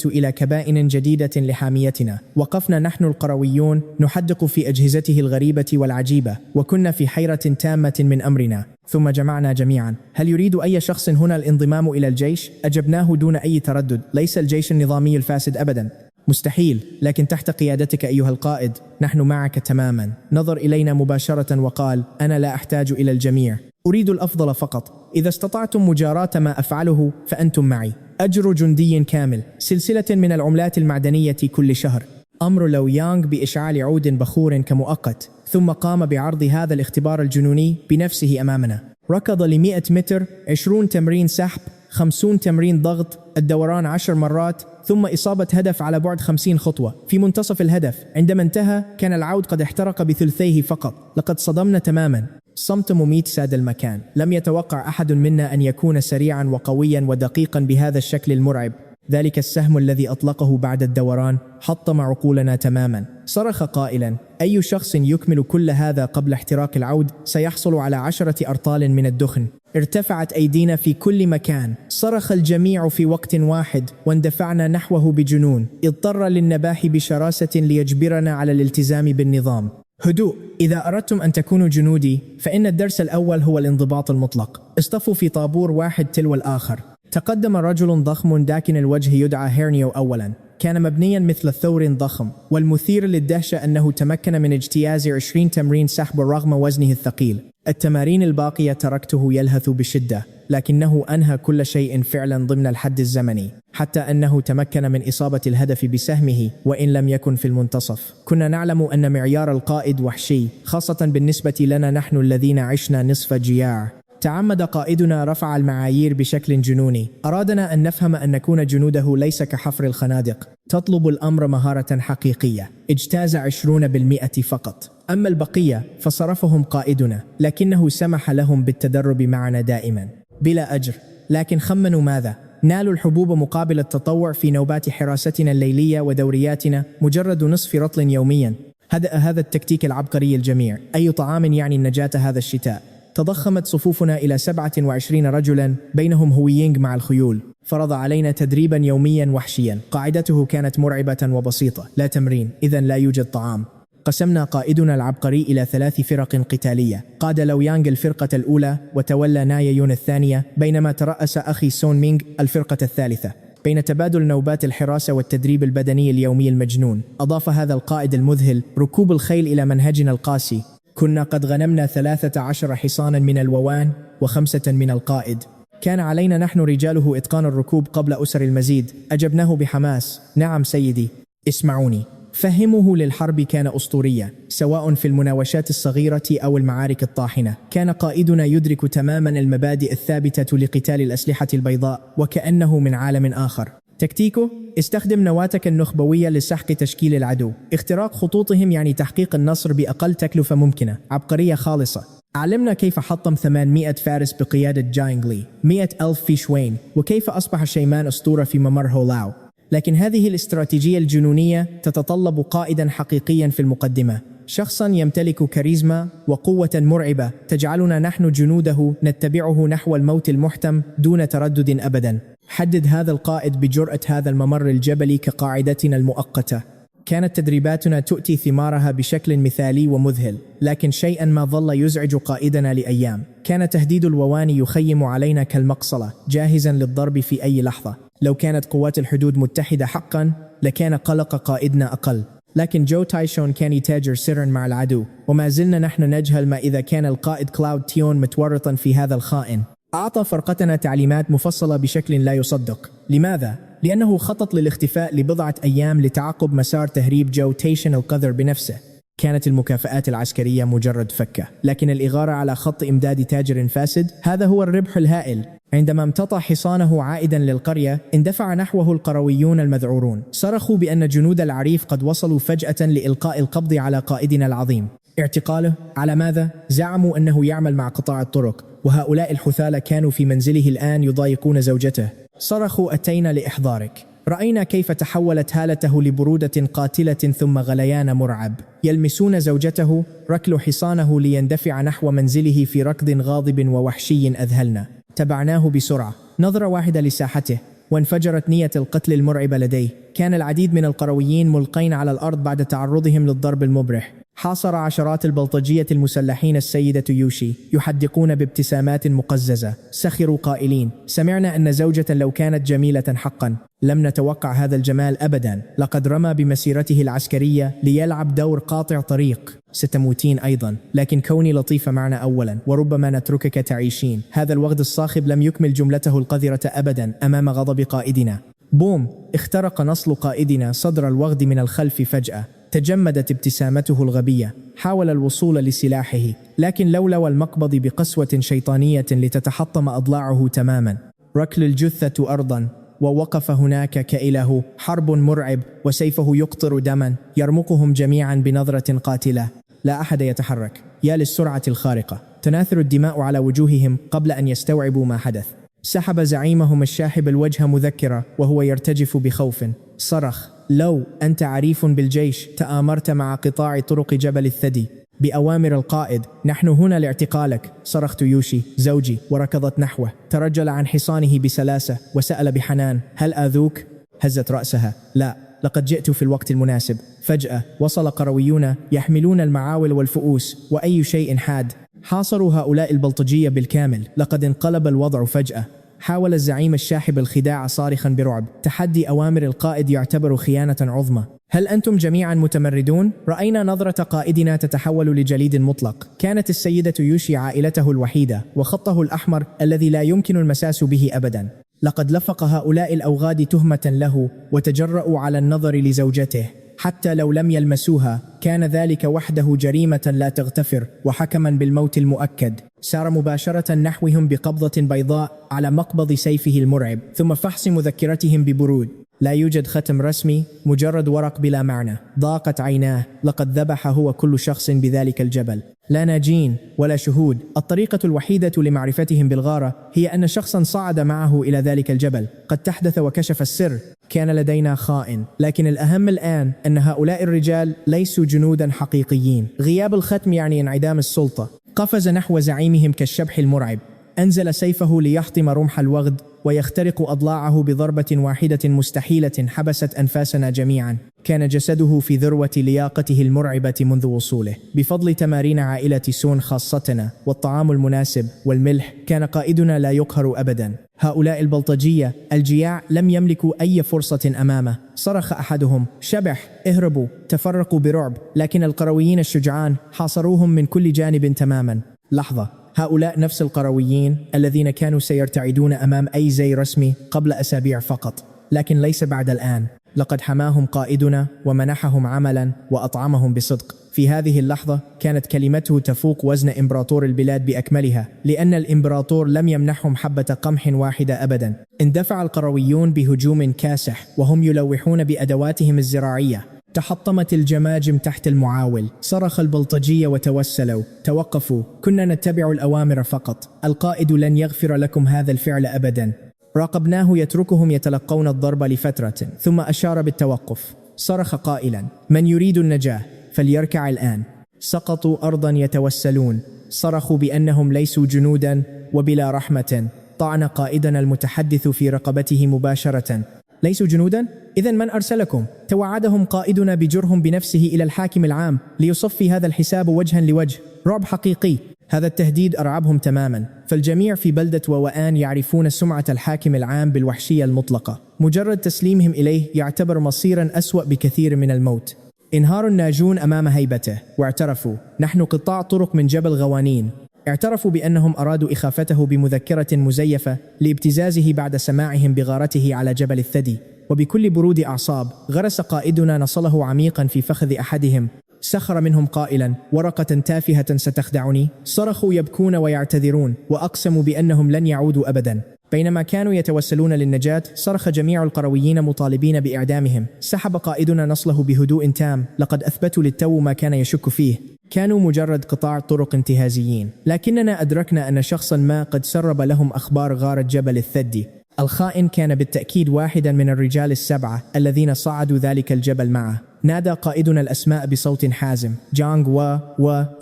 إلى كبائن جديدة لحاميتنا. وقفنا نحن القرويون نحدق في أجهزته الغريبة والعجيبة، وكنا في حيرة تامة من أمرنا. ثم جمعنا جميعا: هل يريد أي شخص هنا الانضمام إلى الجيش؟ أجبناه دون أي تردد: ليس الجيش النظامي الفاسد أبدا، مستحيل، لكن تحت قيادتك أيها القائد نحن معك تماما. نظر إلينا مباشرة وقال: أنا لا أحتاج إلى الجميع، أريد الأفضل فقط. إذا استطعتم مجاراة ما أفعله فأنتم معي. أجر جندي كامل، سلسلة من العملات المعدنية كل شهر. أمر لو يانغ بإشعال عود بخور كمؤقت، ثم قام بعرض هذا الاختبار الجنوني بنفسه أمامنا. ركض ل100 متر، 20 تمرين سحب، 50 تمرين ضغط، الدوران 10 مرات، ثم إصابة هدف على بعد 50 خطوة. في منتصف الهدف عندما انتهى كان العود قد احترق بثلثيه فقط. لقد صدمنا تماما. صمت مميت ساد المكان. لم يتوقع أحد منا أن يكون سريعا وقويا ودقيقا بهذا الشكل المرعب. ذلك السهم الذي أطلقه بعد الدوران حطم عقولنا تماما. صرخ قائلا: أي شخص يكمل كل هذا قبل احتراق العود سيحصل على 10 أرطال من الدخن. ارتفعت أيدينا في كل مكان. صرخ الجميع في وقت واحد واندفعنا نحوه بجنون. اضطر للنباح بشراسة ليجبرنا على الالتزام بالنظام. هدوء. إذا أردتم أن تكونوا جنودي فإن الدرس الأول هو الانضباط المطلق. اصطفوا في طابور واحد تلو الآخر. تقدم رجل ضخم داكن الوجه يدعى هيرنيو أولا. كان مبنيا مثل ثور ضخم، والمثير للدهشة أنه تمكن من اجتياز 20 تمرين سحب رغم وزنه الثقيل. التمارين الباقية تركته يلهث بشدة، لكنه أنهى كل شيء فعلا ضمن الحد الزمني، حتى أنه تمكن من إصابة الهدف بسهمه وإن لم يكن في المنتصف. كنا نعلم أن معيار القائد وحشي، خاصة بالنسبة لنا نحن الذين عشنا نصف جياع. تعمد قائدنا رفع المعايير بشكل جنوني. أرادنا أن نفهم أن نكون جنوده ليس كحفر الخنادق. تطلب الأمر مهارة حقيقية. اجتاز 20% فقط، أما البقية فصرفهم قائدنا، لكنه سمح لهم بالتدرب معنا دائما بلا أجر. لكن خمنوا ماذا؟ نالوا الحبوب مقابل التطوع في نوبات حراستنا الليلية ودورياتنا، مجرد نصف رطل يوميا. هدأ هذا التكتيك العبقري الجميع. أي طعام يعني النجاة هذا الشتاء؟ تضخمت صفوفنا إلى 27 رجلا، بينهم هويينغ مع الخيول. فرض علينا تدريبا يوميا وحشيا. قاعدته كانت مرعبة وبسيطة: لا تمرين، إذن لا يوجد طعام. قسمنا قائدنا العبقري إلى 3 فرق قتالية. قاد لو يانغ الفرقة الأولى، وتولى نايا يون الثانية، بينما ترأس أخي سون مينغ الفرقة الثالثة. بين تبادل نوبات الحراسة والتدريب البدني اليومي المجنون، أضاف هذا القائد المذهل ركوب الخيل إلى منهجنا القاسي. كنا قد غنمنا 13 حصانا من الووان و5 من القائد. كان علينا نحن رجاله إتقان الركوب قبل أسر المزيد. أجبناه بحماس: نعم سيدي. اسمعوني. فهمه للحرب كان أسطوريا، سواء في المناوشات الصغيرة أو المعارك الطاحنة. كان قائدنا يدرك تماما المبادئ الثابتة لقتال الأسلحة البيضاء، وكأنه من عالم آخر. تكتيكه: استخدم نواتك النخبوية لسحق تشكيل العدو. اختراق خطوطهم يعني تحقيق النصر بأقل تكلفة ممكنة. عبقرية خالصة. علمنا كيف حطم 800 فارس بقيادة جاينغ لي، 100,000 في شوين، وكيف أصبح شيمان أسطورة في ممر هولاو. لكن هذه الاستراتيجية الجنونية تتطلب قائدا حقيقيا في المقدمة، شخصا يمتلك كاريزما وقوة مرعبة تجعلنا نحن جنوده نتبعه نحو الموت المحتم دون تردد أبدا. حدد هذا القائد بجرأة هذا الممر الجبلي كقاعدتنا المؤقتة. كانت تدريباتنا تؤتي ثمارها بشكل مثالي ومذهل، لكن شيئا ما ظل يزعج قائدنا لأيام. كان تهديد الوواني يخيم علينا كالمقصلة، جاهزا للضرب في أي لحظة. لو كانت قوات الحدود متحدة حقا لكان قلق قائدنا أقل. لكن جو تايشون كان يتاجر سرا مع العدو، وما زلنا نحن نجهل ما إذا كان القائد كلاود تيون متورطا في هذا الخائن. أعطى فرقتنا تعليمات مفصلة بشكل لا يصدق. لماذا؟ لأنه خطط للاختفاء لبضعة أيام لتعقب مسار تهريب جو تيشن القذر بنفسه. كانت المكافآت العسكرية مجرد فكة، لكن الإغارة على خط إمداد تاجر فاسد هذا هو الربح الهائل. عندما امتطى حصانه عائدا للقرية اندفع نحوه القرويون المذعورون، صرخوا بأن جنود العريف قد وصلوا فجأة لإلقاء القبض على قائدنا العظيم. اعتقاله؟ على ماذا؟ زعموا أنه يعمل مع قطاع الطرق، وهؤلاء الحثالة كانوا في منزله الآن يضايقون زوجته. صرخوا: أتينا لإحضارك. رأينا كيف تحولت هالته لبرودة قاتلة ثم غليان مرعب. يلمسون زوجته، ركل حصانه ليندفع نحو منزله في ركض غاضب ووحشي أذهلنا. تبعناه بسرعة، نظرة واحدة لساحته، وانفجرت نية القتل المرعبة لديه. كان العديد من القرويين ملقين على الأرض بعد تعرضهم للضرب المبرح. حاصر عشرات البلطجية المسلحين السيدة يوشي يحدقون بابتسامات مقززة. سخروا قائلين: سمعنا أن زوجة لو كانت جميلة حقا. لم نتوقع هذا الجمال أبدا. لقد رمى بمسيرته العسكرية ليلعب دور قاطع طريق. ستموتين أيضا، لكن كوني لطيفة معنا أولا وربما نتركك تعيشين. هذا الوغد الصاخب لم يكمل جملته القذرة أبدا أمام غضب قائدنا. بوم! اخترق نصل قائدنا صدر الوغد من الخلف فجأة. تجمدت ابتسامته الغبية. حاول الوصول لسلاحه، لكن لولو المقبض بقسوة شيطانية لتتحطم أضلاعه تماما. ركل الجثة أرضا، ووقف هناك كإله. حرب مرعب، وسيفه يقطر دما، يرمقهم جميعا بنظرة قاتلة. لا أحد يتحرك. يا للسرعة الخارقة! تناثر الدماء على وجوههم قبل أن يستوعبوا ما حدث. سحب زعيمهم الشاحب الوجه مذكرة وهو يرتجف بخوف. صرخ: لو أنت عريف بالجيش تآمرت مع قطاع طرق جبل الثدي بأوامر القائد. نحن هنا لاعتقالك. صرخت: يوشي زوجي، وركضت نحوه. ترجل عن حصانه بسلاسة وسأل بحنان: هل آذوك؟ هزت رأسها: لا، لقد جئت في الوقت المناسب. فجأة وصل قرويون يحملون المعاول والفؤوس وأي شيء حاد. حاصروا هؤلاء البلطجية بالكامل. لقد انقلب الوضع فجأة. حاول الزعيم الشاحب الخداع صارخا برعب: تحدي أوامر القائد يعتبر خيانة عظمى. هل أنتم جميعا متمردون؟ رأينا نظرة قائدنا تتحول لجليد مطلق. كانت السيدة يوشي عائلته الوحيدة وخطه الأحمر الذي لا يمكن المساس به أبدا. لقد لفق هؤلاء الأوغاد تهمة له وتجرؤوا على النظر لزوجته. حتى لو لم يلمسوها كان ذلك وحده جريمة لا تغتفر وحكما بالموت المؤكد. سار مباشرة نحوهم بقبضة بيضاء على مقبض سيفه المرعب، ثم فحص مذكرتهم ببرود. لا يوجد ختم رسمي، مجرد ورق بلا معنى. ضاقت عيناه. لقد ذبح هو كل شخص بذلك الجبل. لا ناجين ولا شهود. الطريقة الوحيدة لمعرفتهم بالغارة هي أن شخصا صعد معه إلى ذلك الجبل. قد تحدث وكشف السر. كان لدينا خائن، لكن الأهم الآن أن هؤلاء الرجال ليسوا جنودا حقيقيين. غياب الختم يعني انعدام السلطة. قفز نحو زعيمهم كالشبح المرعب. أنزل سيفه ليحطم رمح الوغد ويخترق أضلاعه بضربة واحدة مستحيلة حبست أنفاسنا جميعا. كان جسده في ذروة لياقته المرعبة منذ وصوله. بفضل تمارين عائلة سون خاصتنا والطعام المناسب والملح كان قائدنا لا يقهر أبدا. هؤلاء البلطجية الجياع لم يملكوا أي فرصة أمامه. صرخ أحدهم: شبح، اهربوا! تفرقوا برعب، لكن القرويين الشجعان حاصروهم من كل جانب تماما. لحظة، هؤلاء نفس القرويين الذين كانوا سيرتعدون أمام أي زي رسمي قبل أسابيع فقط، لكن ليس بعد الآن. لقد حماهم قائدنا ومنحهم عملا وأطعمهم بصدق. في هذه اللحظة كانت كلمته تفوق وزن إمبراطور البلاد بأكملها، لأن الإمبراطور لم يمنحهم حبة قمح واحدة أبدا. اندفع القرويون بهجوم كاسح وهم يلوحون بأدواتهم الزراعية. تحطمت الجماجم تحت المعاول. صرخ البلطجية وتوسلوا: توقفوا، كنا نتبع الأوامر فقط. القائد لن يغفر لكم هذا الفعل أبدا. راقبناه يتركهم يتلقون الضرب لفترة ثم أشار بالتوقف. صرخ قائلا: من يريد النجاة فليركع الآن. سقطوا أرضا يتوسلون. صرخوا بأنهم ليسوا جنودا وبلا رحمة. طعن قائدنا المتحدث في رقبته مباشرة: ليسوا جنودا؟ إذن من أرسلكم؟ توعدهم قائدنا بجرهم بنفسه إلى الحاكم العام ليصفي هذا الحساب وجها لوجه. رعب حقيقي. هذا التهديد أرعبهم تماما، فالجميع في بلدة ووآن يعرفون سمعة الحاكم العام بالوحشية المطلقة. مجرد تسليمهم إليه يعتبر مصيرا أسوأ بكثير من الموت. انهار الناجون أمام هيبته واعترفوا: نحن قطاع طرق من جبل غوانين. اعترفوا بأنهم أرادوا إخافته بمذكرة مزيفة لابتزازه بعد سماعهم بغارته على جبل الثدي. وبكل برود أعصاب غرس قائدنا نصله عميقا في فخذ أحدهم، سخر منهم قائلا: ورقة تافهة ستخدعني. صرخوا يبكون ويعتذرون وأقسموا بأنهم لن يعودوا أبدا. بينما كانوا يتوسلون للنجاة صرخ جميع القرويين مطالبين بإعدامهم. سحب قائدنا نصله بهدوء تام. لقد أثبتوا للتو ما كان يشك فيه، كانوا مجرد قطاع طرق انتهازيين، لكننا أدركنا أن شخصا ما قد سرب لهم أخبار غارة جبل الثدي. الخائن كان بالتأكيد واحدا من الرجال السبعة الذين صعدوا ذلك الجبل معه. نادى قائدنا الأسماء بصوت حازم: جانغ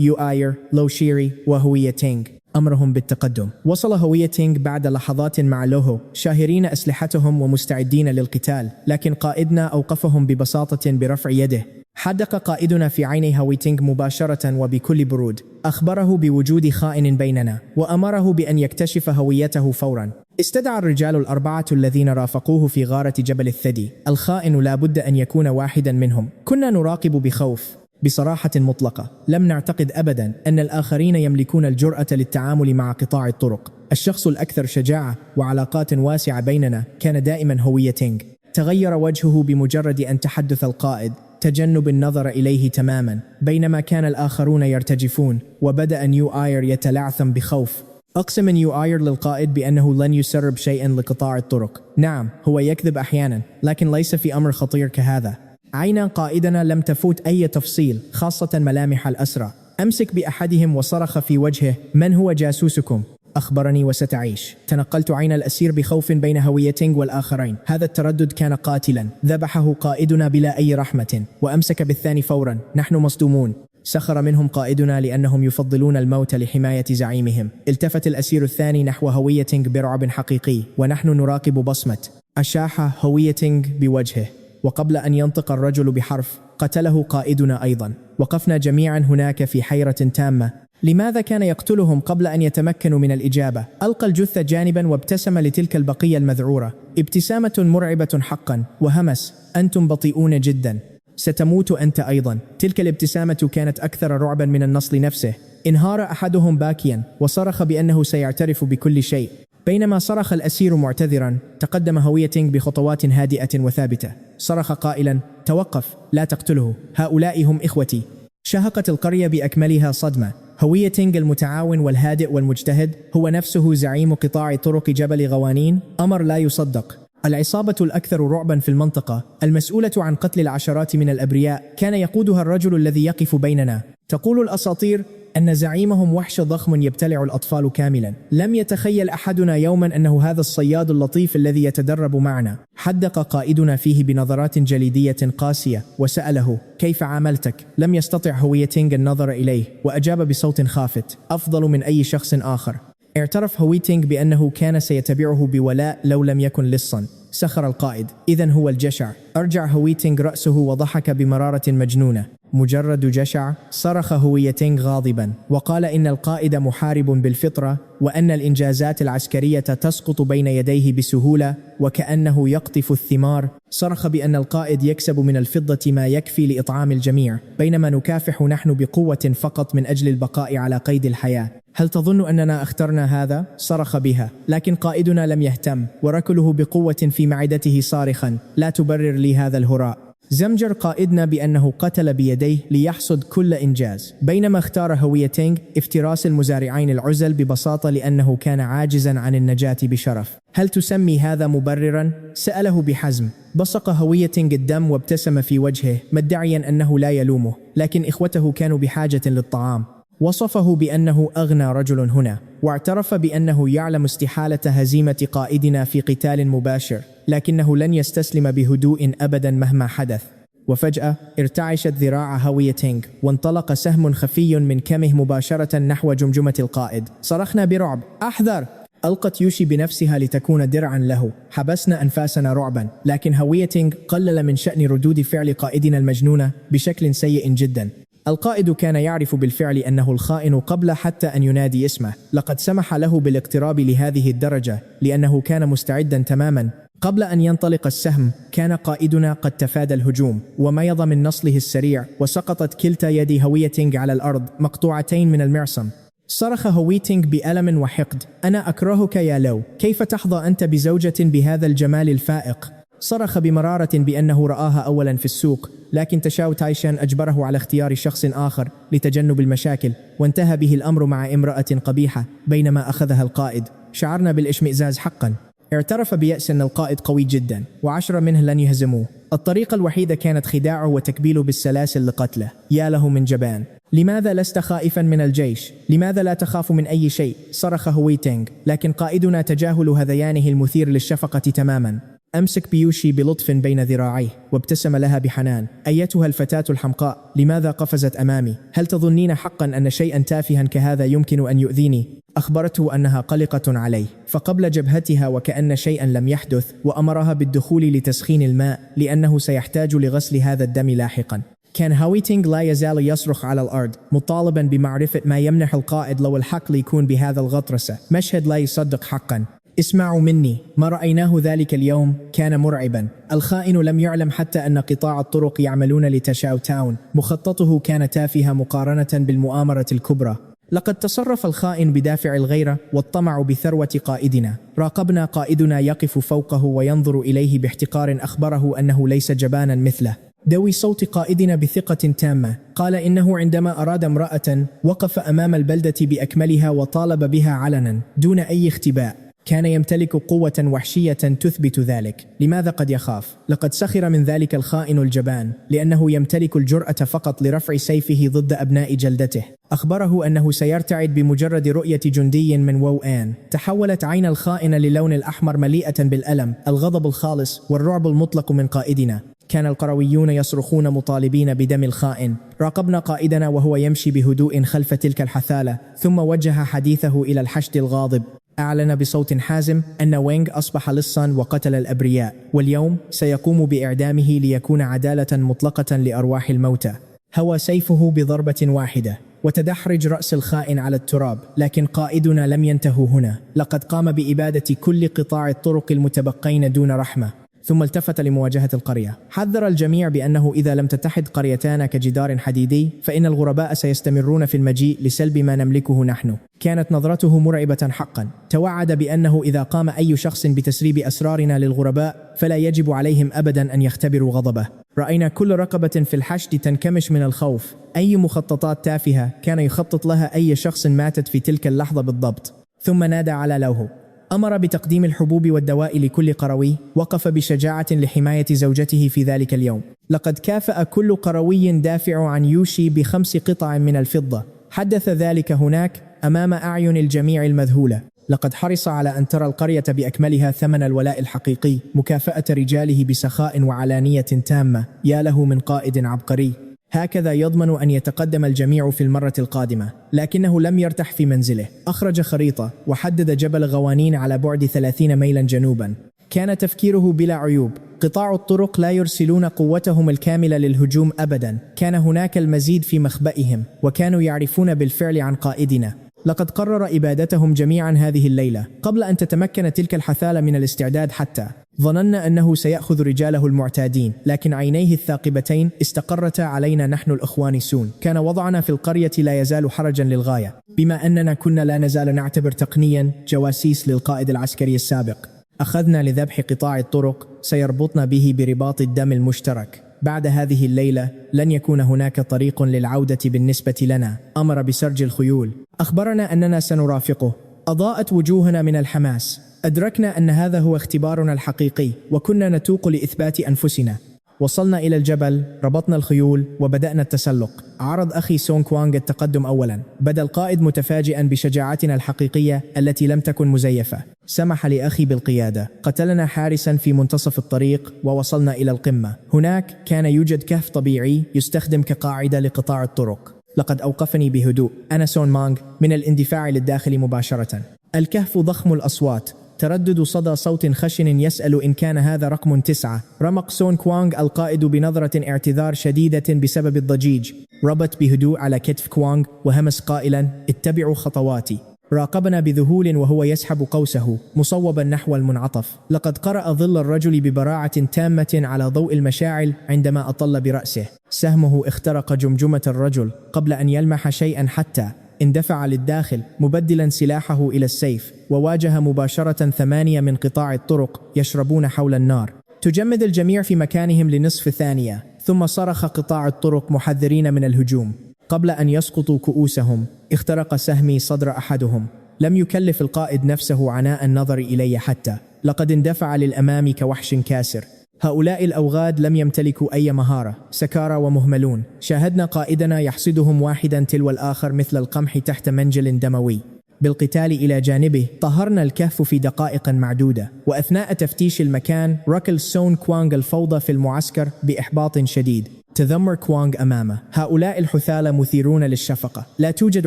يوآير، لو شيري وهوية تينغ. أمرهم بالتقدم. وصل هوية تينغ بعد لحظات مع لوهو شاهرين أسلحتهم ومستعدين للقتال، لكن قائدنا أوقفهم ببساطة برفع يده. حدق قائدنا في عيني هوي تينغ مباشرة وبكل برود، أخبره بوجود خائن بيننا وأمره بأن يكتشف هويته فورا. استدعى الرجال الأربعة الذين رافقوه في غارة جبل الثدي. الخائن لا بد أن يكون واحدا منهم. كنا نراقب بخوف. بصراحة مطلقة لم نعتقد أبدا أن الآخرين يملكون الجرأة للتعامل مع قطاع الطرق. الشخص الأكثر شجاعة وعلاقات واسعة بيننا كان دائما هوية تينغ. تغير وجهه بمجرد أن تحدث القائد، تجنب النظر إليه تماما، بينما كان الآخرون يرتجفون. وبدأ يوآير يتلعثم بخوف. أقسم يوآير للقائد بأنه لن يسرب شيئا لقطاع الطرق. نعم، هو يكذب أحيانا، لكن ليس في أمر خطير كهذا. عين قائدنا لم تفوت أي تفصيل، خاصة ملامح الأسرى. أمسك بأحدهم وصرخ في وجهه: من هو جاسوسكم؟ أخبرني وستعيش. تنقلت عين الأسير بخوف بين هوية تينغ والآخرين. هذا التردد كان قاتلا. ذبحه قائدنا بلا أي رحمة وأمسك بالثاني فورا. نحن مصدومون. سخر منهم قائدنا لأنهم يفضلون الموت لحماية زعيمهم. التفت الأسير الثاني نحو هوية تينغ برعب حقيقي ونحن نراقب بصمة. أشاح هوية تينغ بوجهه، وقبل أن ينطق الرجل بحرف قتله قائدنا أيضا. وقفنا جميعا هناك في حيرة تامة. لماذا كان يقتلهم قبل أن يتمكنوا من الإجابة؟ ألقى الجثة جانبا وابتسم لتلك البقية المذعورة ابتسامة مرعبة حقا، وهمس: أنتم بطيئون جدا، ستموت أنت أيضا. تلك الابتسامة كانت أكثر رعبا من النصل نفسه. انهار أحدهم باكيا وصرخ بأنه سيعترف بكل شيء. بينما صرخ الأسير معتذرا، تقدم هوية تينغ بخطوات هادئة وثابتة. صرخ قائلا: توقف، لا تقتله، هؤلاء هم إخوتي. شهقت القرية بأكملها صدمة. هوية تينغ المتعاون والهادئ والمجتهد هو نفسه زعيم قطاع طرق جبل غوانين؟ أمر لا يصدق. العصابة الأكثر رعبا في المنطقة، المسؤولة عن قتل العشرات من الأبرياء، كان يقودها الرجل الذي يقف بيننا. تقول الأساطير أن زعيمهم وحش ضخم يبتلع الأطفال كاملا. لم يتخيل أحدنا يوما أنه هذا الصياد اللطيف الذي يتدرب معنا. حدق قائدنا فيه بنظرات جليدية قاسية وسأله: كيف عاملتك؟ لم يستطع هوية تينغ النظر إليه وأجاب بصوت خافت: أفضل من أي شخص آخر. اعترف هوية تينغ بأنه كان سيتبعه بولاء لو لم يكن لصا. سخر القائد: إذن هو الجشع. أرجع هوية تينغ رأسه وضحك بمرارة مجنونة. مجرد جشع؟ صرخ هوية تينغ غاضبا وقال إن القائد محارب بالفطرة، وأن الإنجازات العسكرية تسقط بين يديه بسهولة وكأنه يقطف الثمار. صرخ بأن القائد يكسب من الفضة ما يكفي لإطعام الجميع، بينما نكافح نحن بقوة فقط من أجل البقاء على قيد الحياة. هل تظن أننا اخترنا هذا؟ صرخ بها، لكن قائدنا لم يهتم وركله بقوة في معدته صارخا: لا تبرر لي هذا الهراء. زمجر قائدنا بأنه قتل بيديه ليحصد كل إنجاز، بينما اختار هوية تينغ افتراس المزارعين العزل ببساطة لأنه كان عاجزا عن النجاة بشرف. هل تسمي هذا مبررا؟ سأله بحزم. بصق هوية تينغ الدم وابتسم في وجهه مدعيا أنه لا يلومه، لكن إخوته كانوا بحاجة للطعام. وصفه بأنه أغنى رجل هنا، واعترف بأنه يعلم استحالة هزيمة قائدنا في قتال مباشر، لكنه لن يستسلم بهدوء أبدا مهما حدث. وفجأة ارتعشت ذراع هوية تينغ وانطلق سهم خفي من كمه مباشرة نحو جمجمة القائد. صرخنا برعب: أحذر! ألقت يوشي بنفسها لتكون درعا له. حبسنا أنفاسنا رعبا، لكن هوية تينغ قلل من شأن ردود فعل قائدنا المجنونة بشكل سيء جدا. القائد كان يعرف بالفعل أنه الخائن قبل حتى أن ينادي اسمه. لقد سمح له بالاقتراب لهذه الدرجة لأنه كان مستعدا تماما. قبل أن ينطلق السهم كان قائدنا قد تفادى الهجوم وميض من نصله السريع، وسقطت كلتا يدي هوية تينغ على الأرض مقطوعتين من المعصم. صرخ هويتينغ بألم وحقد: أنا أكرهك يا لو، كيف تحظى أنت بزوجة بهذا الجمال الفائق؟ صرخ بمرارة بأنه رآها أولا في السوق، لكن تشاو تايشان أجبره على اختيار شخص آخر لتجنب المشاكل، وانتهى به الأمر مع امرأة قبيحة بينما أخذها القائد. شعرنا بالاشمئزاز حقا. اعترف بيأس أن القائد قوي جدا و10 منه لن يهزموه. الطريقة الوحيدة كانت خداعه وتكبيله بالسلاسل لقتله. يا له من جبان. لماذا لست خائفا من الجيش؟ لماذا لا تخاف من أي شيء؟ صرخ هويتينغ، لكن قائدنا تجاهل هذيانه المثير للشفقة تماما. أمسك بيوشي بلطف بين ذراعيه وابتسم لها بحنان. أيتها الفتاة الحمقاء، لماذا قفزت أمامي؟ هل تظنين حقا أن شيئا تافها كهذا يمكن أن يؤذيني؟ أخبرته أنها قلقة عليه، فقبل جبهتها وكأن شيئا لم يحدث، وأمرها بالدخول لتسخين الماء لأنه سيحتاج لغسل هذا الدم لاحقا. كان هويتينغ لا يزال يصرخ على الأرض مطالبا بمعرفة ما يمنح القائد لو الحق ليكون بهذا الغطرسة. مشهد لا يصدق حقا. اسمعوا مني، ما رأيناه ذلك اليوم كان مرعبا. الخائن لم يعلم حتى أن قطاع الطرق يعملون لتشاو تاون. مخططه كان تافها مقارنة بالمؤامرة الكبرى. لقد تصرف الخائن بدافع الغيرة والطمع بثروة قائدنا. راقبنا قائدنا يقف فوقه وينظر إليه باحتقار. أخبره أنه ليس جبانا مثله. دوي صوت قائدنا بثقة تامة. قال إنه عندما أراد امرأة وقف أمام البلدة بأكملها وطالب بها علنا دون أي اختباء. كان يمتلك قوة وحشية تثبت ذلك. لماذا قد يخاف؟ لقد سخر من ذلك الخائن الجبان لأنه يمتلك الجرأة فقط لرفع سيفه ضد أبناء جلدته. أخبره أنه سيرتعد بمجرد رؤية جندي من وو آن. تحولت عين الخائن للون الأحمر مليئة بالألم، الغضب الخالص والرعب المطلق من قائدنا. كان القرويون يصرخون مطالبين بدم الخائن. راقبنا قائدنا وهو يمشي بهدوء خلف تلك الحثالة، ثم وجه حديثه إلى الحشد الغاضب. أعلن بصوت حازم أن وينغ أصبح لصا وقتل الأبرياء، واليوم سيقوم بإعدامه ليكون عدالة مطلقة لأرواح الموتى. هوى سيفه بضربة واحدة وتدحرج رأس الخائن على التراب، لكن قائدنا لم ينتهوا هنا. لقد قام بإبادة كل قطاع الطرق المتبقين دون رحمة. ثم التفت لمواجهة القرية. حذر الجميع بأنه إذا لم تتحد قريتان كجدار حديدي فإن الغرباء سيستمرون في المجيء لسلب ما نملكه نحن. كانت نظرته مرعبة حقا. توعد بأنه إذا قام أي شخص بتسريب أسرارنا للغرباء فلا يجب عليهم أبدا أن يختبروا غضبه. رأينا كل رقبة في الحشد تنكمش من الخوف. أي مخططات تافهة كان يخطط لها أي شخص ماتت في تلك اللحظة بالضبط. ثم نادى على لوه. أمر بتقديم الحبوب والدواء لكل قروي. وقف بشجاعة لحماية زوجته في ذلك اليوم. لقد كافأ كل قروي دافع عن يوشي ب5 قطع من الفضة. حدث ذلك هناك أمام أعين الجميع المذهولة. لقد حرص على أن ترى القرية بأكملها ثمن الولاء الحقيقي، مكافأة رجاله بسخاء وعلانية تامة. يا له من قائد عبقري. هكذا يضمن أن يتقدم الجميع في المرة القادمة. لكنه لم يرتح في منزله. أخرج خريطة وحدد جبل غوانين على بعد 30 ميلا جنوبا. كان تفكيره بلا عيوب. قطاع الطرق لا يرسلون قوتهم الكاملة للهجوم أبدا. كان هناك المزيد في مخبئهم، وكانوا يعرفون بالفعل عن قائدنا. لقد قرر إبادتهم جميعا هذه الليلة قبل أن تتمكن تلك الحثالة من الاستعداد حتى. ظننا أنه سيأخذ رجاله المعتادين، لكن عينيه الثاقبتين استقرتا علينا نحن الإخوان سون. كان وضعنا في القرية لا يزال حرجا للغاية، بما أننا كنا لا نزال نعتبر تقنيا جواسيس للقائد العسكري السابق. أخذنا لذبح قطاع الطرق سيربطنا به برباط الدم المشترك. بعد هذه الليلة لن يكون هناك طريق للعودة بالنسبة لنا. أمر بسرج الخيول. أخبرنا أننا سنرافقه. أضاءت وجوهنا من الحماس. أدركنا أن هذا هو اختبارنا الحقيقي، وكنا نتوق لإثبات أنفسنا. وصلنا إلى الجبل، ربطنا الخيول وبدأنا التسلق. عرض أخي سون كوانغ التقدم أولا. بدا القائد متفاجئا بشجاعتنا الحقيقية التي لم تكن مزيفة. سمح لأخي بالقيادة. قتلنا حارسا في منتصف الطريق ووصلنا إلى القمة. هناك كان يوجد كهف طبيعي يستخدم كقاعدة لقطاع الطرق. لقد أوقفني بهدوء أنا سون مانغ من الاندفاع للداخل مباشرة. الكهف ضخم الأصوات، تردد صدى صوت خشن يسأل إن كان هذا رقم 9. رمق سون كوانغ القائد بنظرة اعتذار شديدة بسبب الضجيج. ربط بهدوء على كتف كوانغ وهمس قائلا اتبعوا خطواتي. راقبنا بذهول وهو يسحب قوسه مصوبا نحو المنعطف. لقد قرأ ظل الرجل ببراعة تامة على ضوء المشاعل عندما أطل برأسه. سهمه اخترق جمجمة الرجل قبل أن يلمح شيئا حتى اندفع للداخل مبدلا سلاحه إلى السيف، وواجه مباشرة 8 من قطاع الطرق يشربون حول النار. تجمد الجميع في مكانهم لنصف ثانية، ثم صرخ قطاع الطرق محذرين من الهجوم. قبل أن يسقطوا كؤوسهم اخترق سهمي صدر أحدهم. لم يكلف القائد نفسه عناء النظر إلي حتى، لقد اندفع للأمام كوحش كاسر. هؤلاء الأوغاد لم يمتلكوا أي مهارة، سكارى ومهملون. شاهدنا قائدنا يحصدهم واحدا تلو الآخر مثل القمح تحت منجل دموي. بالقتال إلى جانبه طهرنا الكهف في دقائق معدودة، وأثناء تفتيش المكان ركل سون كوانغ الفوضى في المعسكر بإحباط شديد. تذمر كوانغ أمامه: هؤلاء الحثالة مثيرون للشفقة، لا توجد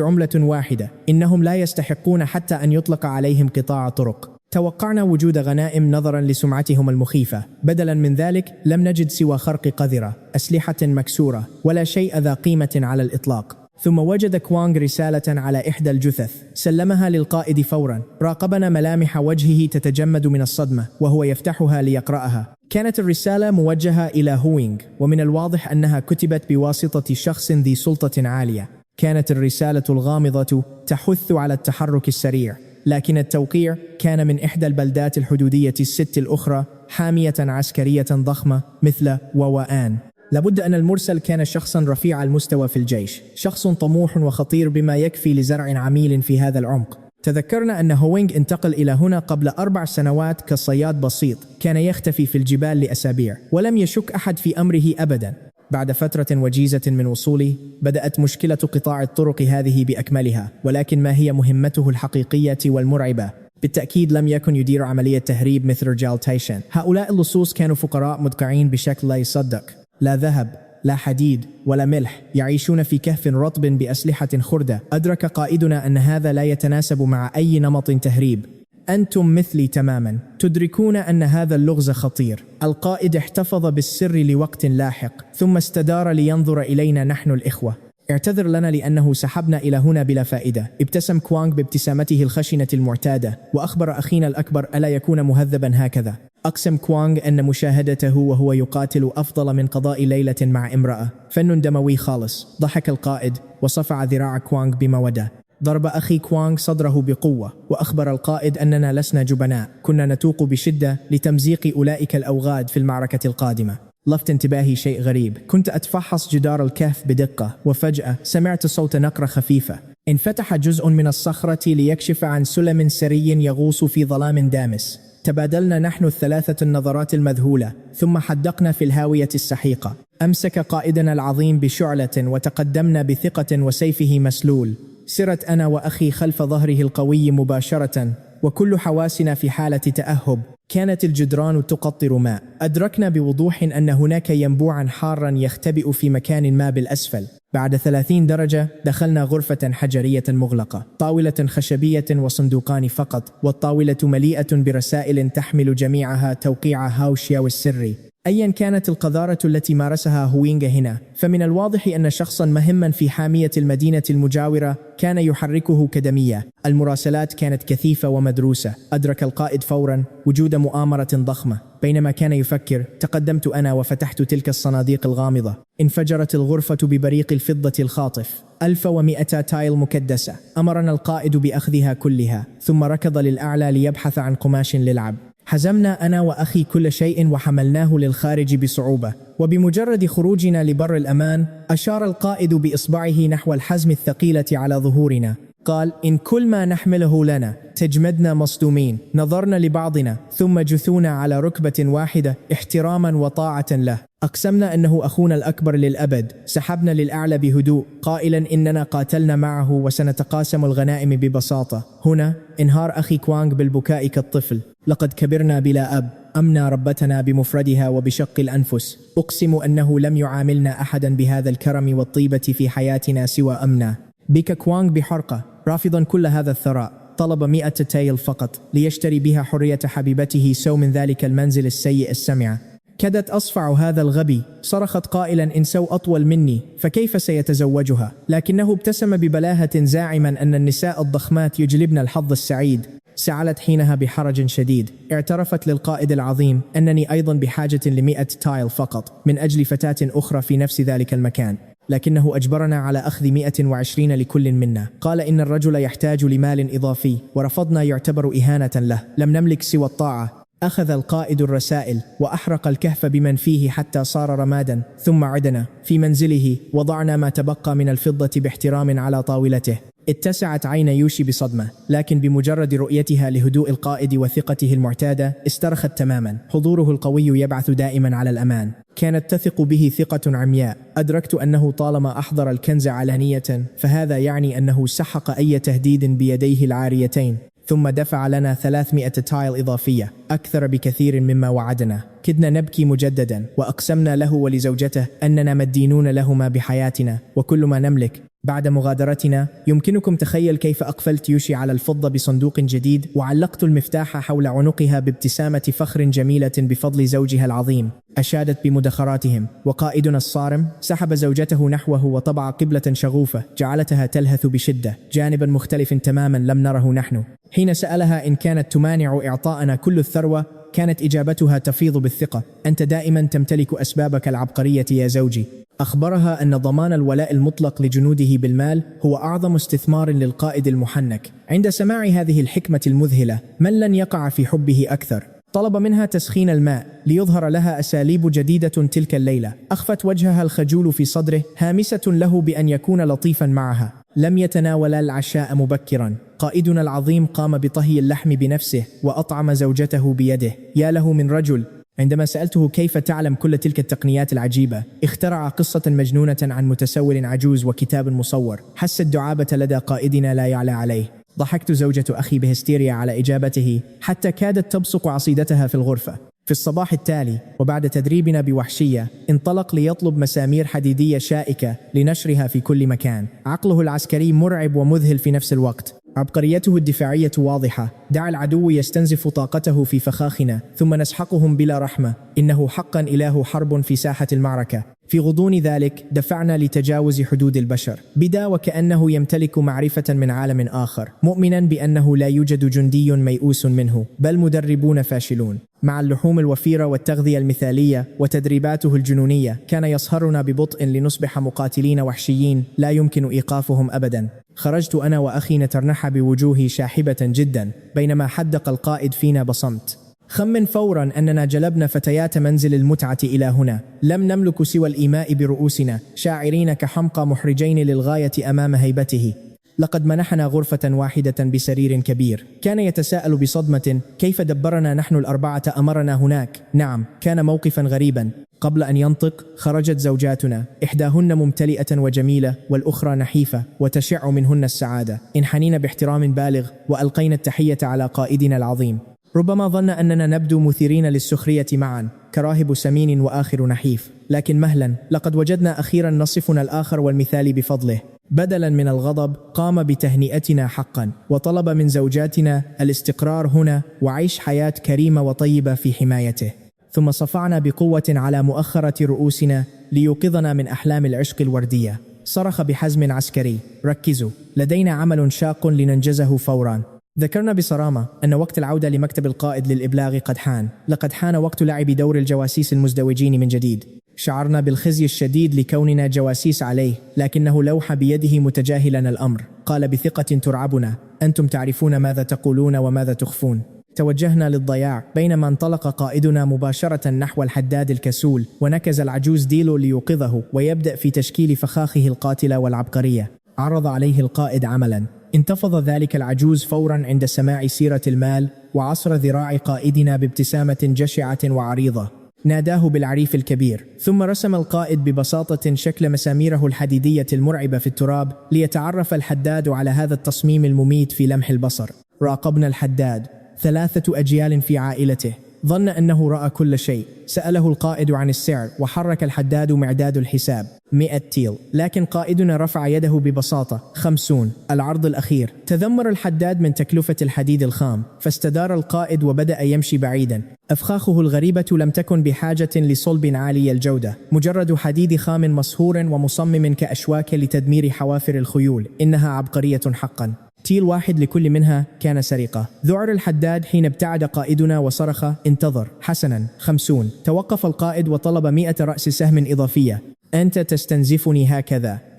عملة واحدة، إنهم لا يستحقون حتى أن يطلق عليهم قطاع طرق. توقعنا وجود غنائم نظرا لسمعتهم المخيفة، بدلا من ذلك لم نجد سوى خرق قذرة، أسلحة مكسورة، ولا شيء ذا قيمة على الإطلاق. ثم وجد كوانغ رسالة على إحدى الجثث، سلمها للقائد فورا. راقبنا ملامح وجهه تتجمد من الصدمة وهو يفتحها ليقرأها. كانت الرسالة موجهة إلى هوينغ، ومن الواضح أنها كتبت بواسطة شخص ذي سلطة عالية. كانت الرسالة الغامضة تحث على التحرك السريع، لكن التوقيع كان من إحدى البلدات الحدودية الست الأخرى، حامية عسكرية ضخمة مثل ووآن. لابد أن المرسل كان شخصا رفيع المستوى في الجيش، شخص طموح وخطير بما يكفي لزرع عميل في هذا العمق. تذكرنا أن هوينغ انتقل إلى هنا قبل 4 سنوات كصياد بسيط، كان يختفي في الجبال لأسابيع، ولم يشك أحد في أمره أبدا. بعد فترة وجيزة من وصوله بدأت مشكلة قطاع الطرق هذه بأكملها، ولكن ما هي مهمته الحقيقية والمرعبة؟ بالتأكيد لم يكن يدير عملية تهريب مثل رجال تايشن. هؤلاء اللصوص كانوا فقراء مدقعين بشكل لا يصدق، لا ذهب، لا حديد، ولا ملح، يعيشون في كهف رطب بأسلحة خردة. أدرك قائدنا أن هذا لا يتناسب مع أي نمط تهريب. أنتم مثلي تماما، تدركون أن هذا اللغز خطير. القائد احتفظ بالسر لوقت لاحق، ثم استدار لينظر إلينا نحن الإخوة. اعتذر لنا لأنه سحبنا إلى هنا بلا فائدة. ابتسم كوانغ بابتسامته الخشنة المعتادة، وأخبر أخينا الأكبر ألا يكون مهذبا هكذا. أقسم كوانغ أن مشاهدته وهو يقاتل أفضل من قضاء ليلة مع امرأة. فن دموي خالص. ضحك القائد وصفع ذراع كوانغ بمودة. ضرب أخي كوانغ صدره بقوة، وأخبر القائد أننا لسنا جبناء، كنا نتوق بشدة لتمزيق أولئك الأوغاد في المعركة القادمة. لفت انتباهي شيء غريب. كنت أتفحص جدار الكهف بدقة، وفجأة سمعت صوت نقرة خفيفة. انفتح جزء من الصخرة ليكشف عن سلم سري يغوص في ظلام دامس. تبادلنا نحن الثلاثة النظرات المذهولة، ثم حدقنا في الهاوية السحيقة. أمسك قائدنا العظيم بشعلة وتقدمنا بثقة وسيفه مسلول. سرت أنا وأخي خلف ظهره القوي مباشرة، وكل حواسنا في حالة تأهب. كانت الجدران تقطر ماء. أدركنا بوضوح أن هناك ينبوعا حارا يختبئ في مكان ما بالأسفل. بعد 30 درجة دخلنا غرفة حجرية مغلقة، طاولة خشبية وصندوقان فقط، والطاولة مليئة برسائل تحمل جميعها توقيع هاو شياو السري. أيا كانت القذارة التي مارسها هوينغ هنا، فمن الواضح أن شخصا مهما في حامية المدينة المجاورة كان يحركه كدمية. المراسلات كانت كثيفة ومدروسة. أدرك القائد فورا وجود مؤامرة ضخمة. بينما كان يفكر تقدمت أنا وفتحت تلك الصناديق الغامضة. انفجرت الغرفة ببريق الفضة الخاطف. 1100 تايل مكدسة. أمرنا القائد بأخذها كلها، ثم ركض للأعلى ليبحث عن قماش للعب. حزمنا أنا وأخي كل شيء وحملناه للخارج بصعوبة، وبمجرد خروجنا لبر الأمان أشار القائد بإصبعه نحو الحزم الثقيلة على ظهورنا. قال: إن كل ما نحمله لنا. تجمدنا مصدومين، نظرنا لبعضنا، ثم جثونا على ركبة واحدة احتراما وطاعة له. أقسمنا أنه أخونا الأكبر للأبد. سحبنا للأعلى بهدوء قائلا إننا قاتلنا معه وسنتقاسم الغنائم ببساطة. هنا انهار أخي كوانغ بالبكاء كالطفل. لقد كبرنا بلا أب. أمنا ربتنا بمفردها وبشق الأنفس. أقسم أنه لم يعاملنا أحدا بهذا الكرم والطيبة في حياتنا سوى أمنا. بك كوانغ بحرقة، رافضا كل هذا الثراء. طلب 100 تايل فقط ليشتري بها حرية حبيبته سو من ذلك المنزل السيء السمعة. كدت أصفع هذا الغبي. صرخت قائلا: إن سو أطول مني فكيف سيتزوجها؟ لكنه ابتسم ببلاهة زاعما أن النساء الضخمات يجلبن الحظ السعيد. سعلت حينها بحرج شديد. اعترفت للقائد العظيم أنني أيضا بحاجة ل100 تايل فقط من أجل فتاة أخرى في نفس ذلك المكان. لكنه أجبرنا على أخذ 120 لكل منا. قال إن الرجل يحتاج لمال إضافي، ورفضنا يعتبر إهانة له. لم نملك سوى الطاعة. أخذ القائد الرسائل وأحرق الكهف بمن فيه حتى صار رمادا، ثم عدنا. في منزله وضعنا ما تبقى من الفضة باحترام على طاولته. اتسعت عين يوشي بصدمة، لكن بمجرد رؤيتها لهدوء القائد وثقته المعتادة استرخت تماما. حضوره القوي يبعث دائما على الأمان. كانت تثق به ثقة عمياء. أدركت أنه طالما أحضر الكنز علانية فهذا يعني أنه سحق أي تهديد بيديه العاريتين. ثم دفع لنا 300 تايل إضافية، أكثر بكثير مما وعدنا. كدنا نبكي مجددا، وأقسمنا له ولزوجته أننا مدينون لهما بحياتنا وكل ما نملك. بعد مغادرتنا يمكنكم تخيل كيف أقفلت يوشي على الفضة بصندوق جديد، وعلقت المفتاح حول عنقها بابتسامة فخر جميلة بفضل زوجها العظيم. أشادت بمدخراتهم، وقائدنا الصارم سحب زوجته نحوه وطبع قبلة شغوفة جعلتها تلهث بشدة، جانبا مختلف تماما لم نره نحن. حين سألها إن كانت تمانع إعطاءنا كل الثروة كانت إجابتها تفيض بالثقة: أنت دائما تمتلك أسبابك العبقرية يا زوجي. أخبرها أن ضمان الولاء المطلق لجنوده بالمال هو أعظم استثمار للقائد المحنك. عند سماع هذه الحكمة المذهلة من لن يقع في حبه أكثر؟ طلب منها تسخين الماء ليظهر لها أساليب جديدة تلك الليلة. أخفت وجهها الخجول في صدره، هامسة له بأن يكون لطيفا معها. لم يتناولا العشاء مبكرا. قائدنا العظيم قام بطهي اللحم بنفسه وأطعم زوجته بيده. يا له من رجل! عندما سألته كيف تعلم كل تلك التقنيات العجيبة اخترع قصة مجنونة عن متسول عجوز وكتاب مصور. حس الدعابة لدى قائدنا لا يعلى عليه. ضحكت زوجة أخي بهستيريا على إجابته حتى كادت تبصق عصيدتها في الغرفة. في الصباح التالي وبعد تدريبنا بوحشية انطلق ليطلب مسامير حديدية شائكة لنشرها في كل مكان. عقله العسكري مرعب ومذهل في نفس الوقت. عبقريته الدفاعية واضحة. دع العدو يستنزف طاقته في فخاخنا ثم نسحقهم بلا رحمة. إنه حقا إله حرب في ساحة المعركة. في غضون ذلك دفعنا لتجاوز حدود البشر. بدا وكأنه يمتلك معرفة من عالم آخر، مؤمنا بأنه لا يوجد جندي ميؤوس منه بل مدربون فاشلون. مع اللحوم الوفيرة والتغذية المثالية وتدريباته الجنونية كان يصهرنا ببطء لنصبح مقاتلين وحشيين لا يمكن إيقافهم أبدا. خرجت أنا وأخي نترنح بوجوه شاحبة جدا بينما حدق القائد فينا بصمت. خمن فورا أننا جلبنا فتيات منزل المتعة إلى هنا. لم نملك سوى الإيماء برؤوسنا شاعرين كحمقى محرجين للغاية أمام هيبته. لقد منحنا غرفة واحدة بسرير كبير. كان يتساءل بصدمة كيف دبرنا نحن الأربعة أمرنا هناك. نعم، كان موقفا غريبا. قبل أن ينطق خرجت زوجاتنا، إحداهن ممتلئة وجميلة والأخرى نحيفة وتشع منهن السعادة. انحنينا باحترام بالغ وألقينا التحية على قائدنا العظيم. ربما ظن أننا نبدو مثيرين للسخرية معا كراهب سمين وآخر نحيف، لكن مهلا لقد وجدنا أخيرا نصفنا الآخر والمثال بفضله. بدلا من الغضب قام بتهنئتنا حقا وطلب من زوجاتنا الاستقرار هنا وعيش حياة كريمة وطيبة في حمايته. ثم صفعنا بقوة على مؤخرة رؤوسنا ليوقظنا من أحلام العشق الوردية. صرخ بحزم عسكري: ركزوا، لدينا عمل شاق لننجزه فورا. ذكرنا بصرامة أن وقت العودة لمكتب القائد للإبلاغ قد حان. لقد حان وقت لعب دور الجواسيس المزدوجين من جديد. شعرنا بالخزي الشديد لكوننا جواسيس عليه، لكنه لوح بيده متجاهلا الأمر. قال بثقة ترعبنا: أنتم تعرفون ماذا تقولون وماذا تخفون. توجهنا للضياع بينما انطلق قائدنا مباشرة نحو الحداد الكسول، ونكز العجوز ديلو ليوقظه ويبدأ في تشكيل فخاخه القاتلة والعبقرية. عرض عليه القائد عملا. انتفض ذلك العجوز فورا عند سماع سيرة المال وعصر ذراع قائدنا بابتسامة جشعة وعريضة. ناداه بالعريف الكبير، ثم رسم القائد ببساطة شكل مساميره الحديدية المرعبة في التراب ليتعرف الحداد على هذا التصميم المميت في لمح البصر. راقبنا الحداد، 3 أجيال في عائلته. ظن أنه رأى كل شيء. سأله القائد عن السعر وحرك الحداد معداد الحساب: 100 تيل. لكن قائدنا رفع يده ببساطة: 50. العرض الأخير. تذمر الحداد من تكلفة الحديد الخام، فاستدار القائد وبدأ يمشي بعيدا. أفخاخه الغريبة لم تكن بحاجة لصلب عالي الجودة، مجرد حديد خام مصهور ومصمم كأشواك لتدمير حوافر الخيول. إنها عبقرية حقا. تيل واحد لكل منها كان سرقة. ذعر الحداد حين ابتعد قائدنا وصرخ: انتظر. حسنا، 50. توقف القائد وطلب 100 رأس سهم إضافية. أنت تستنزفني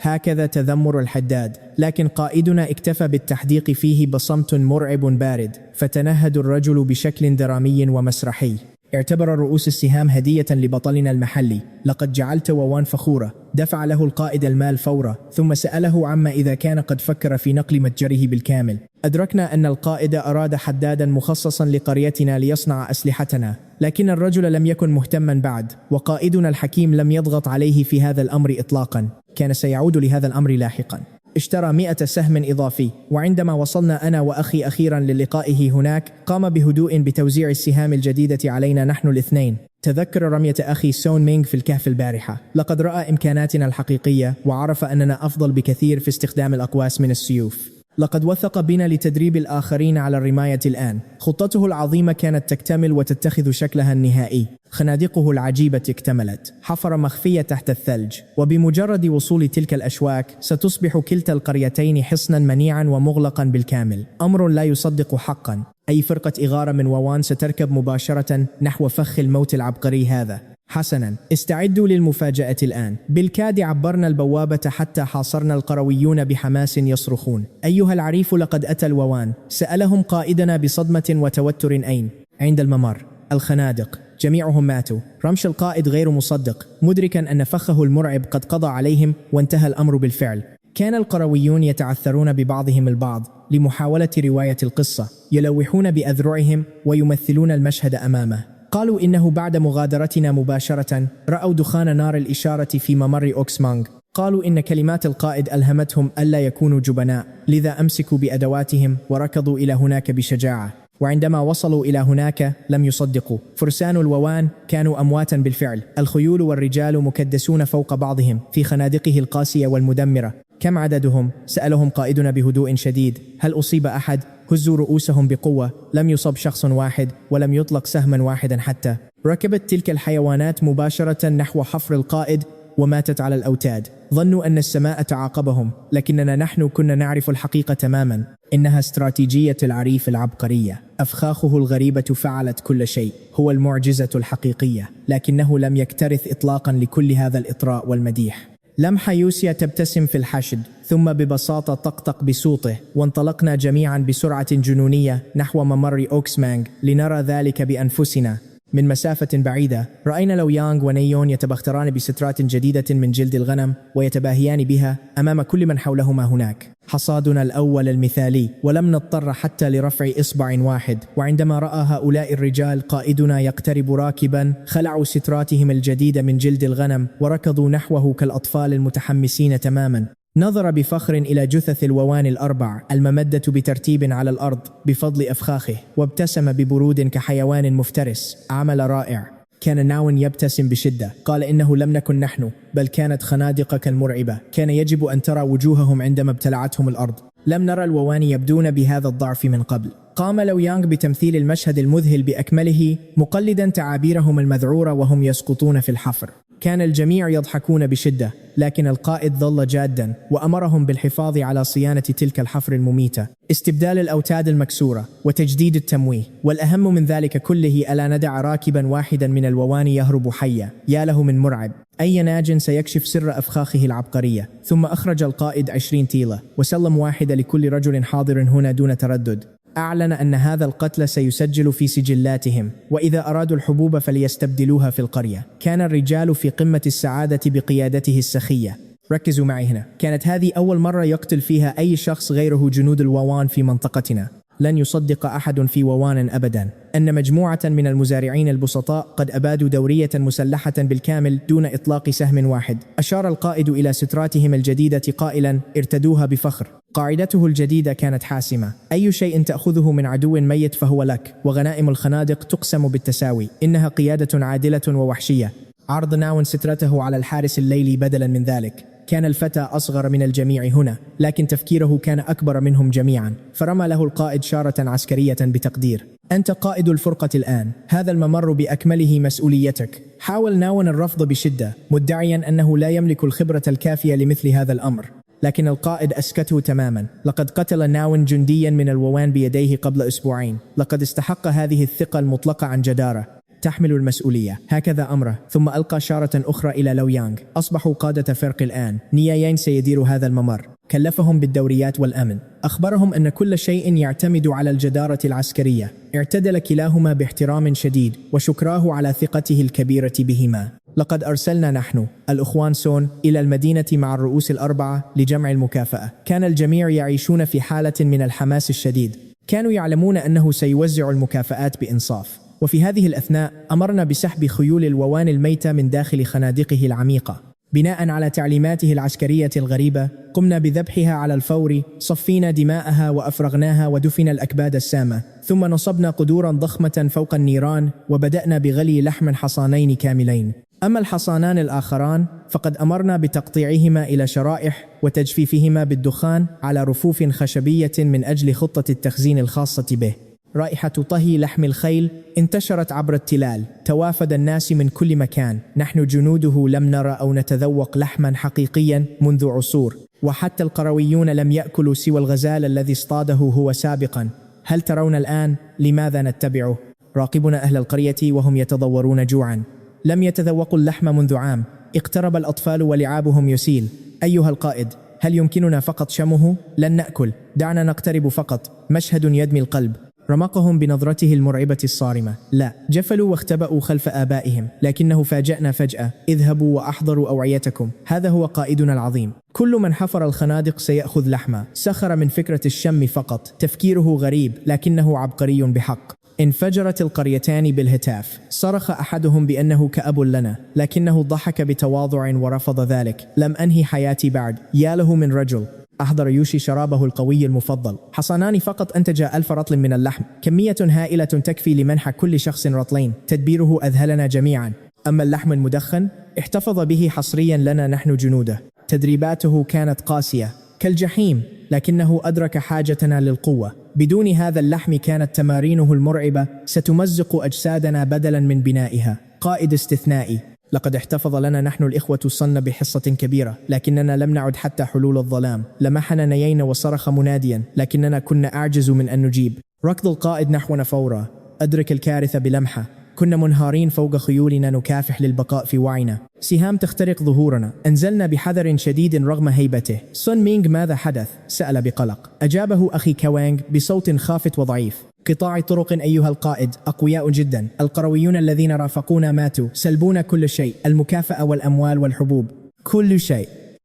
هكذا تذمر الحداد، لكن قائدنا اكتفى بالتحديق فيه بصمت مرعب بارد، فتنهد الرجل بشكل درامي ومسرحي. اعتبر رؤوس السهام هدية لبطلنا المحلي. لقد جعلت ووان فخورة. دفع له القائد المال فورا، ثم سأله عما إذا كان قد فكر في نقل متجره بالكامل. أدركنا أن القائد أراد حدادا مخصصا لقريتنا ليصنع أسلحتنا، لكن الرجل لم يكن مهتما بعد، وقائدنا الحكيم لم يضغط عليه في هذا الأمر إطلاقا. كان سيعود لهذا الأمر لاحقا. اشترى 100 سهم إضافي، وعندما وصلنا أنا وأخي أخيرا للقائه هناك قام بهدوء بتوزيع السهام الجديدة علينا نحن الاثنين. تذكر رمية أخي سون مينغ في الكهف البارحة. لقد رأى إمكاناتنا الحقيقية وعرف أننا أفضل بكثير في استخدام الأقواس من السيوف. لقد وثق بنا لتدريب الآخرين على الرماية الآن. خطته العظيمة كانت تكتمل وتتخذ شكلها النهائي. خنادقه العجيبة اكتملت. حفر مخفية تحت الثلج، وبمجرد وصول تلك الأشواك ستصبح كلتا القريتين حصنا منيعا ومغلقا بالكامل. أمر لا يصدق حقا. أي فرقة إغارة من ووان ستركب مباشرة نحو فخ الموت العبقري هذا. حسنا، استعدوا للمفاجأة الآن. بالكاد عبرنا البوابة حتى حاصرنا القرويون بحماس يصرخون: أيها العريف، لقد أتى الووان. سألهم قائدنا بصدمة وتوتر: أين؟ عند الممر. الخنادق. جميعهم ماتوا. رمش القائد غير مصدق، مدركا أن فخه المرعب قد قضى عليهم وانتهى الأمر بالفعل. كان القرويون يتعثرون ببعضهم البعض لمحاولة رواية القصة، يلوحون بأذرعهم ويمثلون المشهد أمامه. قالوا إنه بعد مغادرتنا مباشرة رأوا دخان نار الإشارة في ممر أوكسمانغ. قالوا إن كلمات القائد ألهمتهم ألا يكونوا جبناء، لذا أمسكوا بأدواتهم وركضوا إلى هناك بشجاعة. وعندما وصلوا إلى هناك لم يصدقوا. فرسان الووان كانوا أمواتا بالفعل. الخيول والرجال مكدسون فوق بعضهم في خنادقه القاسية والمدمرة. كم عددهم؟ سألهم قائدنا بهدوء شديد. هل أصيب أحد؟ هزوا رؤوسهم بقوة. لم يصب شخص واحد، ولم يطلق سهما واحدا حتى. ركبت تلك الحيوانات مباشرة نحو حفر القائد وماتت على الأوتاد. ظنوا أن السماء تعاقبهم، لكننا نحن كنا نعرف الحقيقة تماما. إنها استراتيجية العريف العبقرية. أفخاخه الغريبة فعلت كل شيء. هو المعجزة الحقيقية، لكنه لم يكترث إطلاقا لكل هذا الإطراء والمديح. لمح يوسيا تبتسم في الحشد، ثم ببساطة طقطق بصوته، وانطلقنا جميعا بسرعة جنونية نحو ممر أوكسمانغ لنرى ذلك بأنفسنا. من مسافة بعيدة رأينا لو يانغ ونيون يتبختران بسترات جديدة من جلد الغنم ويتباهيان بها أمام كل من حولهما هناك. حصادنا الأول المثالي، ولم نضطر حتى لرفع إصبع واحد. وعندما رأى هؤلاء الرجال قائدنا يقترب راكبا، خلعوا ستراتهم الجديدة من جلد الغنم وركضوا نحوه كالأطفال المتحمسين تماما. نظر بفخر إلى جثث الووان الأربع الممدة بترتيب على الأرض بفضل أفخاخه، وابتسم ببرود كحيوان مفترس. عمل رائع. كان ناون يبتسم بشدة. قال: إنه لم نكن نحن، بل كانت خنادقك المرعبة. كان يجب أن ترى وجوههم عندما ابتلعتهم الأرض. لم نرى الووان يبدون بهذا الضعف من قبل. قام لو يانغ بتمثيل المشهد المذهل بأكمله، مقلدا تعابيرهم المذعورة وهم يسقطون في الحفر. كان الجميع يضحكون بشدة، لكن القائد ظل جادا وأمرهم بالحفاظ على صيانة تلك الحفر المميتة، استبدال الأوتاد المكسورة وتجديد التمويه. والأهم من ذلك كله ألا ندع راكبا واحدا من الووان يهرب حيا. يا له من مرعب. أي ناج سيكشف سر أفخاخه العبقرية. ثم أخرج القائد 20 تيلة وسلم واحدة لكل رجل حاضر هنا دون تردد. أعلن أن هذا القتل سيسجل في سجلاتهم، وإذا أرادوا الحبوب فليستبدلوها في القرية. كان الرجال في قمة السعادة بقيادته السخية. ركزوا معي هنا. كانت هذه أول مرة يقتل فيها أي شخص غيره جنود الووان في منطقتنا. لن يصدق أحد في ووان أبدا أن مجموعة من المزارعين البسطاء قد أبادوا دورية مسلحة بالكامل دون إطلاق سهم واحد. أشار القائد إلى ستراتهم الجديدة قائلا: ارتدوها بفخر. قاعدته الجديدة كانت حاسمة: أي شيء تأخذه من عدو ميت فهو لك، وغنائم الخنادق تقسم بالتساوي. إنها قيادة عادلة ووحشية. عرض ناون سترته على الحارس الليلي بدلا من ذلك. كان الفتى أصغر من الجميع هنا، لكن تفكيره كان أكبر منهم جميعا. فرمى له القائد شارة عسكرية بتقدير: أنت قائد الفرقة الآن. هذا الممر بأكمله مسؤوليتك. حاول ناون الرفض بشدة، مدعيا أنه لا يملك الخبرة الكافية لمثل هذا الأمر، لكن القائد أسكته تماما. لقد قتل ناون جنديا من الووان بيديه قبل أسبوعين. لقد استحق هذه الثقة المطلقة عن جدارة. تحمل المسؤولية. هكذا أمره، ثم ألقى شارة أخرى إلى لو يانغ. أصبحوا قادة فرق الآن. نيايين سيدير هذا الممر. كلفهم بالدوريات والأمن. أخبرهم أن كل شيء يعتمد على الجدارة العسكرية. اعتدل كلاهما باحترام شديد وشكراه على ثقته الكبيرة بهما. لقد أرسلنا نحن الأخوان سون إلى المدينة مع الرؤوس الأربعة لجمع المكافأة. كان الجميع يعيشون في حالة من الحماس الشديد. كانوا يعلمون أنه سيوزع المكافآت بإنصاف. وفي هذه الأثناء أمرنا بسحب خيول الووان الميتة من داخل خنادقه العميقة. بناء على تعليماته العسكرية الغريبة قمنا بذبحها على الفور، صفينا دماءها وأفرغناها ودفن الأكباد السامة، ثم نصبنا قدورا ضخمة فوق النيران وبدأنا بغلي لحم حصانين كاملين. أما الحصانان الآخران فقد أمرنا بتقطيعهما إلى شرائح وتجفيفهما بالدخان على رفوف خشبية من أجل خطة التخزين الخاصة به. رائحة طهي لحم الخيل انتشرت عبر التلال. توافد الناس من كل مكان. نحن جنوده لم نرى أو نتذوق لحما حقيقيا منذ عصور، وحتى القرويون لم يأكلوا سوى الغزال الذي اصطاده هو سابقا. هل ترون الآن لماذا نتبعه؟ راقبنا أهل القرية وهم يتضورون جوعا. لم يتذوقوا اللحم منذ عام. اقترب الأطفال ولعابهم يسيل. أيها القائد، هل يمكننا فقط شمه؟ لن نأكل، دعنا نقترب فقط. مشهد يدمي القلب. رمقهم بنظرته المرعبة الصارمة. لا، جفلوا واختبأوا خلف آبائهم، لكنه فاجأنا فجأة. اذهبوا وأحضروا أوعيتكم، هذا هو قائدنا العظيم. كل من حفر الخنادق سيأخذ لحمة. سخر من فكرة الشم فقط. تفكيره غريب لكنه عبقري بحق. انفجرت القريتان بالهتاف. صرخ أحدهم بأنه كأب لنا، لكنه ضحك بتواضع ورفض ذلك. لم أنهي حياتي بعد. يا له من رجل. أحضر يوشي شرابه القوي المفضل. حصانان فقط أنتج 1000 رطل من اللحم، كمية هائلة تكفي لمنح كل شخص رطلين. تدبيره أذهلنا جميعا. أما اللحم المدخن احتفظ به حصريا لنا نحن جنوده. تدريباته كانت قاسية كالجحيم، لكنه أدرك حاجتنا للقوة. بدون هذا اللحم كانت تمارينه المرعبة ستمزق أجسادنا بدلا من بنائها. قائد استثنائي. لقد احتفظ لنا نحن الإخوة الصن بحصة كبيرة، لكننا لم نعد حتى حلول الظلام. لمحنا نيين وصرخ مناديا، لكننا كنا أعجز من أن نجيب. ركض القائد نحونا فورا. أدرك الكارثة بلمحة. كنا منهارين فوق خيولنا نكافح للبقاء في وعينا. سهام تخترق ظهورنا. أنزلنا بحذر شديد رغم هيبته. سون مينغ ماذا حدث؟ سأل بقلق. أجابه أخي كوانغ بصوت خافت وضعيف. قطاع طرق أيها القائد، أقوياء جدا. القرويون الذين رافقونا ماتوا. سلبونا كل شيء، المكافأة والأموال والحبوب، كل شيء.